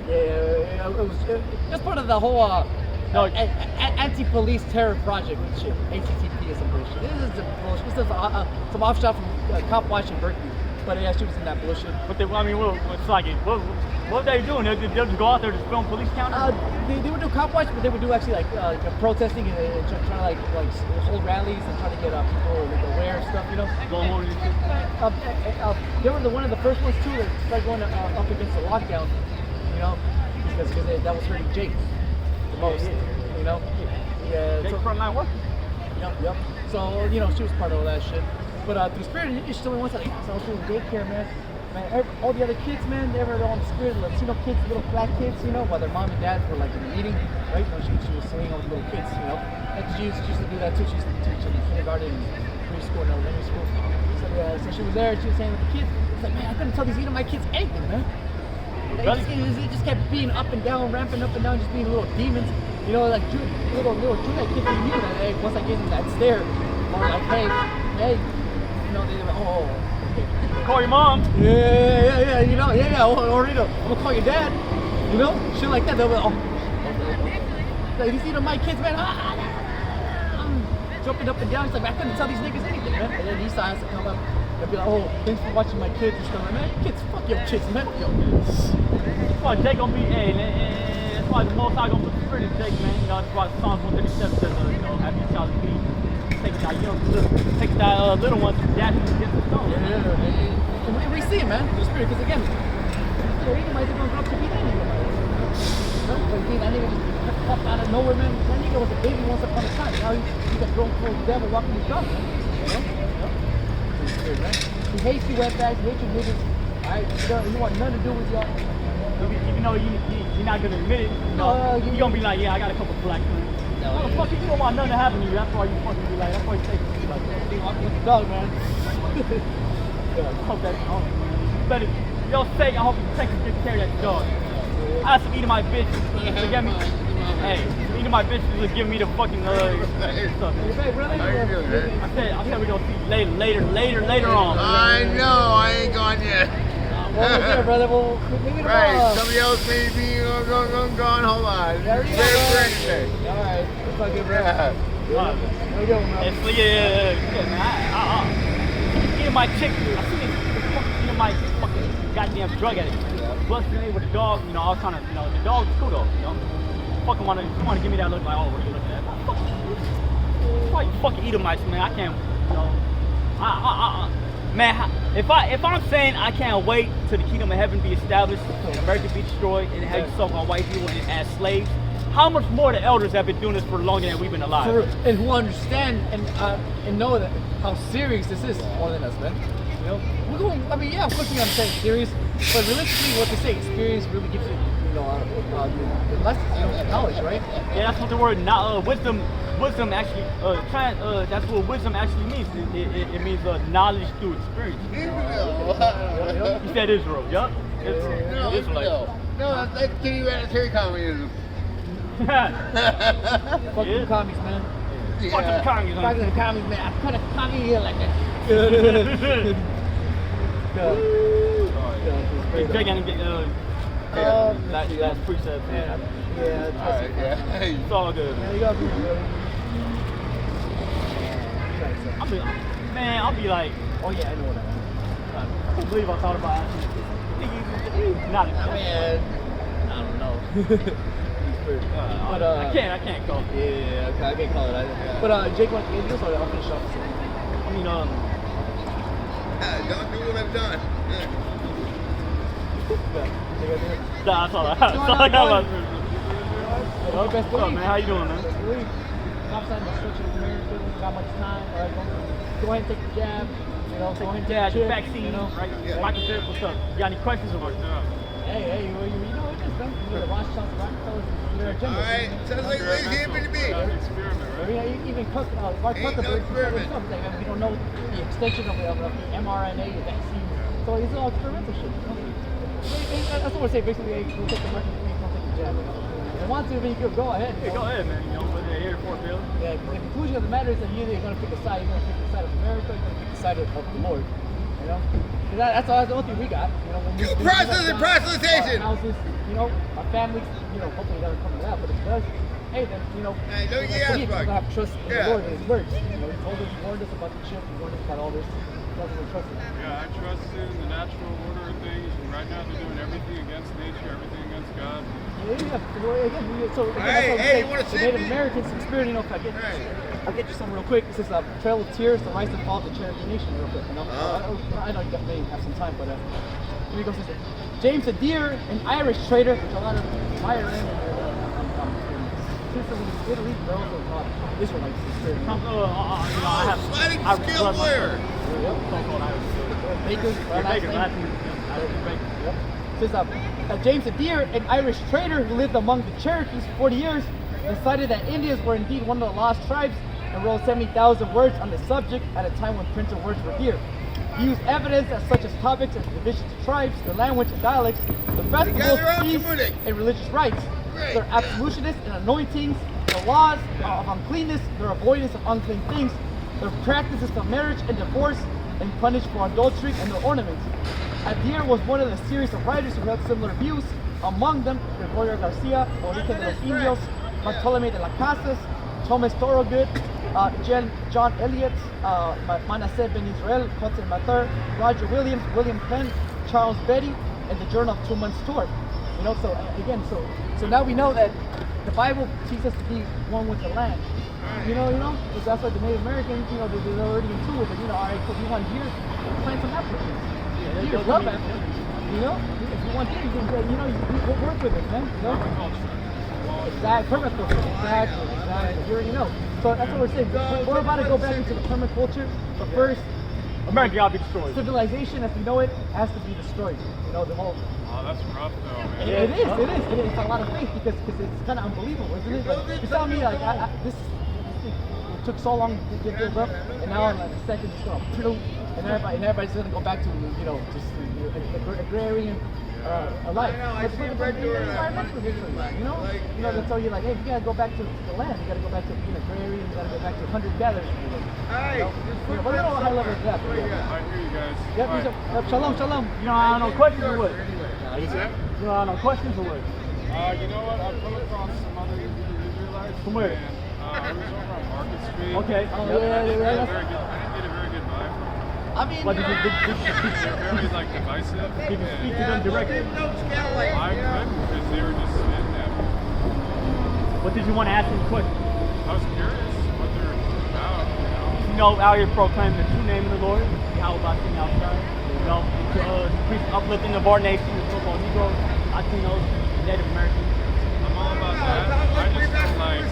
Yeah, it was part of the whole anti-police terror project and shit. ATTP is some bullshit. This is bullshit. This is some offshot from Cop Watch in Berkeley. But yeah, she was in that bullshit. But what they doing? They'll just go out there to film police counters? They would do Cop Watch, but they would do actually like protesting and trying to like hold rallies and try to get people aware of stuff, Going over and shit. They were one of the first ones too that started going up against the lockdown, because that was hurting Jake the most, Yeah. Jake frontline worker. Yep. So she was part of all that shit. But through spirit, she told me once, like, so I was doing daycare, man. All the other kids, man, they were on the spirit, Latino kids, little black kids, while their mom and dad were like in a meeting, right? She was singing with little kids, And she used to do that too. She used to teach in kindergarten, preschool, and elementary school. So she was there, and she was saying with the kids, it's like, man, I couldn't tell these Edomite kids anything, man. It just kept being up and down, ramping up and down, just being little demons. Like little Judite kids in here. That once I gave them that stare, or like, hey. They were, okay. Call your mom. Yeah. Or I'm gonna call your dad. Shit like that. They'll be like these my kids, man. I'm jumping up and down. He's like, I couldn't tell these niggas anything, man. And then Esau has to come up and be like, oh, thanks for watching my kids and stuff. Like, man, kids, fuck your kids, man. That's why Jake gonna be, that's why the Most High gonna put the spirit in Jake, man. That's why Psalms 137 says, after you shall be. Take that little one to dash him against the stone. Yeah. We see it, man. The spirit, because again, Edomites are going to grow up to be that Edomites. That nigga just popped out of nowhere, man. That nigga was a baby once upon a time. Now he's a grown full devil walking his dog, man. The spirit, man. He hates you wetbacks, he hates you niggas. Alright, he want nothing to do with y'all. Even though you're not gonna admit it, you're gonna be like, yeah, I got a couple black friends. Motherfucker, you don't want nothing to happen to you. That's why you fucking be like, that's why you take it to you like that. He walking with the dog, man. I hope that, better, I hope you take good care of that dog. I had some Edomite bitches to get me. Hey, Edomite bitches was giving me the fucking stuff. I said we're gonna see later on. I know, I ain't gone yet. Well, here, brother. Well, maybe tomorrow. Right, somebody else may be gone. Hold on. There you go. All right, it's not good, bro. There we go, man. Man. Edomite chick. I seen this Edomite fucking goddamn drug addict. Busting in with the dog. I was trying to, the dog's cool though. Fucking want to give me that look like, oh, what are you looking at? Why you fucking Edomites, man? I can't, Man, if I'm saying I can't wait till the kingdom of heaven be established, America be destroyed, and have you so-called white people as slaves, how much more the elders have been doing this for longer than we've been alive? And who understand and know that how serious this is more than us, man. We're going. I mean, yeah, of course we understand it's serious, but realistically, what they say, experience really gives you, the lessons, knowledge, right? Yeah, that's what the word wisdom actually. That's what wisdom actually means. It means knowledge through experience. You said Israel, yup. No, that's humanitarian communism. Fuck them commies, man. Fuck them commies, man. Fuck them commies, man. I put a commie here like that. Jake ain't get last precept, man. Yeah, it's all good. Man, you gotta be real. I'll be like, oh yeah, I know what I can't believe I thought about it. Not man, I don't know. But I can't call it. Yeah, okay, I can't call it either. But Jake, what anything else? I'll finish off. I mean, Don't do what I've done. Nah, that's all I got. That's all I got. What's up, man? How you doing, man? Outside the stretch of America, got much time. All right, go ahead and take the jab. You know, go ahead and Yeah, take the the vaccine, you know, right? Yeah. Michael J, what's up? You got any questions or what? Hey, you know what it is, man. You know, the Rothschilds, the Rockefellers, their agenda. Alright, sounds like Liz here to me. I mean, even Mark Ain't no Zuckerberg, experiment. we don't know the extension of the mRNA vaccine. So it's all experimental shit. You know? That's what we're saying. Basically, hey, we'll take the market, don't take the jab. You know? If you want to, then you could go ahead. Yeah, go ahead, man. You know, but they're here for it, Bill. Yeah, the conclusion of the matter is that you're going to pick a side. You're going to pick the side of America. You're going to pick the side of the Lord. You know, that's the only thing we got. You know, when Due process and proselytization. houses, you know, our families. You know, hopefully it doesn't come to that, but if it does, hey, then you know, Hey, don't get we ass have to have trust in Yeah. the Lord and His words. You know, He told us, He warned us about the chip. He warned us about all this. Doesn't really trust Him. Yeah, I trust in the natural order of things. And right now they're doing everything against nature, everything against God. Yeah, well, again, so again, Hey, that's why we hey, say you wanna the see Native me? Americans experience, you know, I'll get you something real quick. This is Trail of Tears, the rise and fall of the Cherokee Nation, real quick. You know, I know you got may have some time, but here we go. Sister. James Adair, an Irish trader, which a lot of Ireland and Sicily, Italy, they're also Israelites. You know, I have Sliding I scale run my- lawyer. So-called Irish. Bakers, Baker, last name. Says James Adair, an Irish trader who lived among the Cherokees for 40 years, decided that Indians were indeed one of the lost tribes and wrote 70,000 words on the subject at a time when printed words were dear. He used evidence as such as topics as the divisions of tribes, their language and dialects, the festivals, their own feasts, community. and religious rites, Great. their absolutionists and anointings, the laws of uncleanness, their avoidance of unclean things, their practices of marriage and divorce, and punished for adultery and their ornaments. Adair was one of the series of writers who held similar views, among them Gregorio Garcia, Enrique de los Indios, Bartolome de las Casas, Thomas Thorogood, John Eliot, Manasseh Ben Israel, Cotton Mather, Roger Williams, William Penn, Charles Betty, and the Journal of 2 Months' Tour. You know, so again, so now we know that the Bible teaches us to be one with the land. You know, so that's why the Native Americans, you know, they're already in tune with it. You know, all right, so if you want deer, plant some Africans. Deer love Africans. You know, if you want deer, you work with it, man. You know? Exactly, permaculture. Exactly. You already know. So that's what we're saying. We're about to go back into the permaculture, but first, America gotta be destroyed. civilization as we know it has to be destroyed. You know, the whole. Oh, that's rough though, man. It is. It's a lot of faith because it's kind of unbelievable, isn't it? Like, you're telling me like this took so long to get built up, and now in like a second it's gonna bloop, and everybody's gonna go back to just agrarian life. But the environmentalism, you know, they tell you like, hey, you gotta go back to the land, you gotta go back to being agrarian, you gotta go back to hunter-gatherers. Hey, We're a little high level of that. But, I hear you guys. Yep, All right. shalom. You don't have no questions or what? What's that? You don't have no questions or what? You know what? I've come across some other Israelites. From where? And, I was over on Market Street. Okay. Oh, I yeah. didn't get a very good vibe from them. I mean, What did you They're very like divisive. Did you speak to them directly? I couldn't because they were just spitting at me. What did you want to ask them questions? I was curious what they're about, you know. You know, out here proclaiming the true name of the Lord, yahawah outside. You know, to increase the uplifting of our nation, the so-called Negroes, Latinos, Native Americans. I'm all about that. I just don't like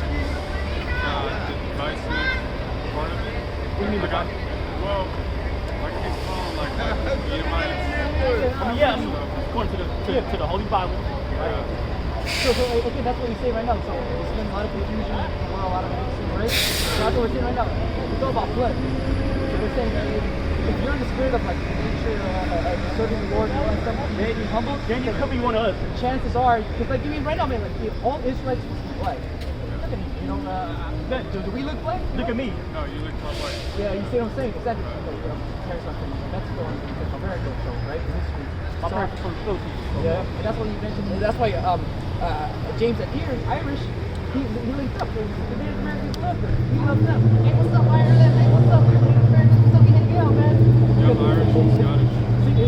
the divisive part of it. What do you mean Like, divisive? well, like he's calling like Edomites. I mean, yeah, according to the Holy Bible. Right? So okay, that's what we say right now. So there's been a lot of confusion in the world, a lot of mixing, right? So that's what we're saying right now. It's all about blood. So we're saying that if you're in the spirit of like nature, serving the Lord and all that stuff, being humble, Then you could be one of us. chances are, because like you mean right now, man, like if all Israelites must be black. Look at me, you know. Do we look black? Look at me. No, you look more white. Yeah, you see what I'm saying? Exactly. Parents are from Mexico and Central America, so right? In history. My parents are from the Philippines. Yeah, and that's what you mentioned. And that's why James Adair is Irish. He linked up. The Native Americans love them. He loves them. Hey, what's up, Ireland? Hey, what's up, Native Americans? What's up, Miguel, man? Yeah, I'm Irish and Scottish. See,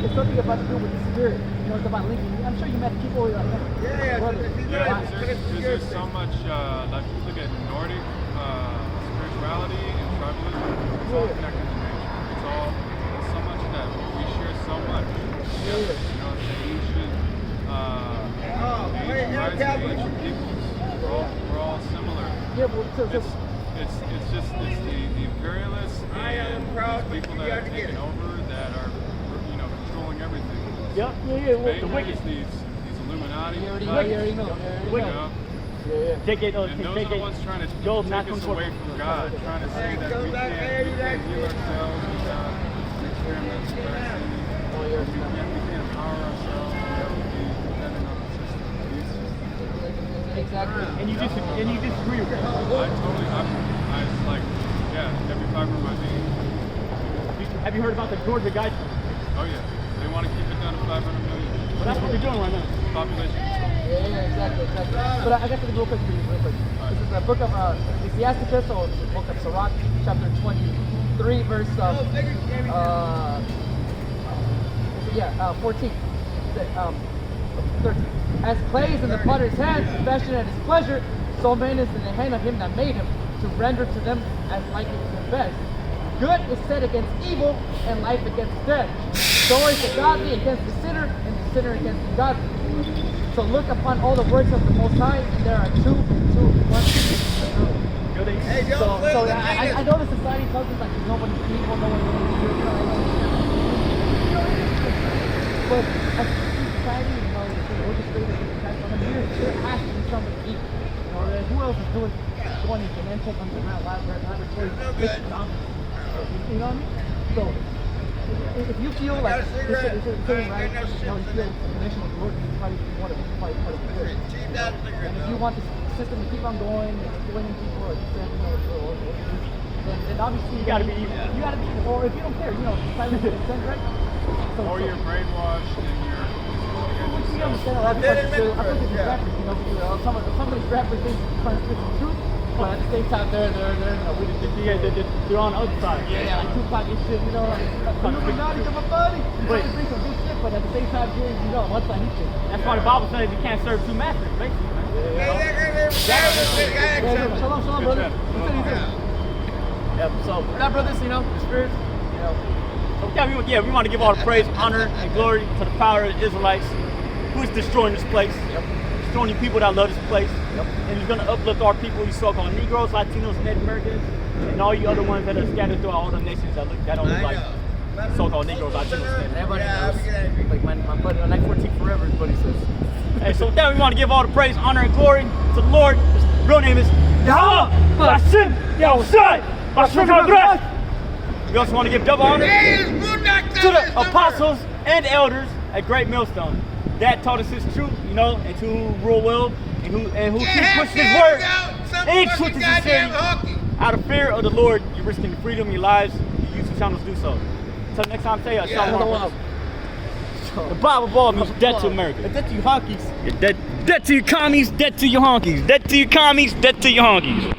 it's something about to do with the spirit. You know, it's about linking. I'm sure you met people like that. Brothers. Yeah, there's so much, like if you look at Nordic spirituality and tribalism, it's all connected to nature. It's all, in some together. You know, the ancient, ancient peoples. We're all similar. Yeah, but It's just the imperialists and these people that are taking over that are, you know, controlling everything. yeah. Well, the Spain wicked. is these Illuminati. You types, already know. you know? Take it. And those are the ones trying to Job take us away from God, trying to say that we can't heal ourselves without experiments, vaccines. We can't empower ourselves. We have to be dependent on the system. Exactly. And you disagree with that. I like, yeah, every fiber of my being. Have you heard about the Georgia guys? Oh yeah, they want to keep it down to 500 million. Well, that's what they're doing right now. Population control. Yeah, exactly. But I got to go quick for you, real quick. This is the book of Ecclesiasticus, or the book of Sirach, chapter 23, verse 14. 13. As clay is in the potter's hand, fashioned at his pleasure, so man is in the hand of him that made him, to render to them as liketh him best. Good is set against evil, and life against death. So is the godly against the sinner, and the sinner against the godly. So look upon all the works of the Most High, and there are two, one. So I know the society tells us like nobody's evil, no one's but as a society, you know, we're just waiting for the time. There has to be somebody evil. You know, who else is doing these financial laboratories? You know what I mean? So if you feel like this is thing right, you know, you feel a connection with the Lord, you probably want to be part of the good. And if you want the system to keep on going, exploiting people, or then obviously you gotta be evil. You gotta be evil. Or if you don't care, you know, silence the consent, right? Or you're brainwashed and you're. We understand a lot of people. I think these rappers, you know, some of these rappers think trying to speak the truth, but at the same time they're They're on the other side. like Tupac and shit, you know. Illuminati to my buddy. But to bring some good shit, but at the same time, you know, one side shit. That's why the Bible says you can't serve two masters, basically. Shalom, brother. Yeah, so We're not brothers, you know, the spirits, you know. we want to give all the praise, honor, and glory to the power of the Israelites, who is destroying this place, destroying the people that love this place, and he's going to uplift our people, you so-called Negroes, Latinos, Native Americans, and all you other ones that are scattered throughout all the nations that don't look like so-called Negroes, Latinos, Native Everybody knows. Like my buddy on Night 14 forever is what he says. Hey, so with that, we want to give all the praise, honor, and glory to the Lord. His real name is Yahawah, bahasham, yahawashi, bahasham. We also want to give double honor to the apostles and elders at Great Millstone that taught us His truth, you know, and to who rule well and who keep pushing His word and truth and sincerity. Out of fear of the Lord, you're risking your freedom, your lives. Your YouTube channels do so. Until next time, say shalom. The Bible ball means dead to America. Dead to you honkies. Dead to your commies, dead to your honkies. Dead to your commies, dead to your honkies.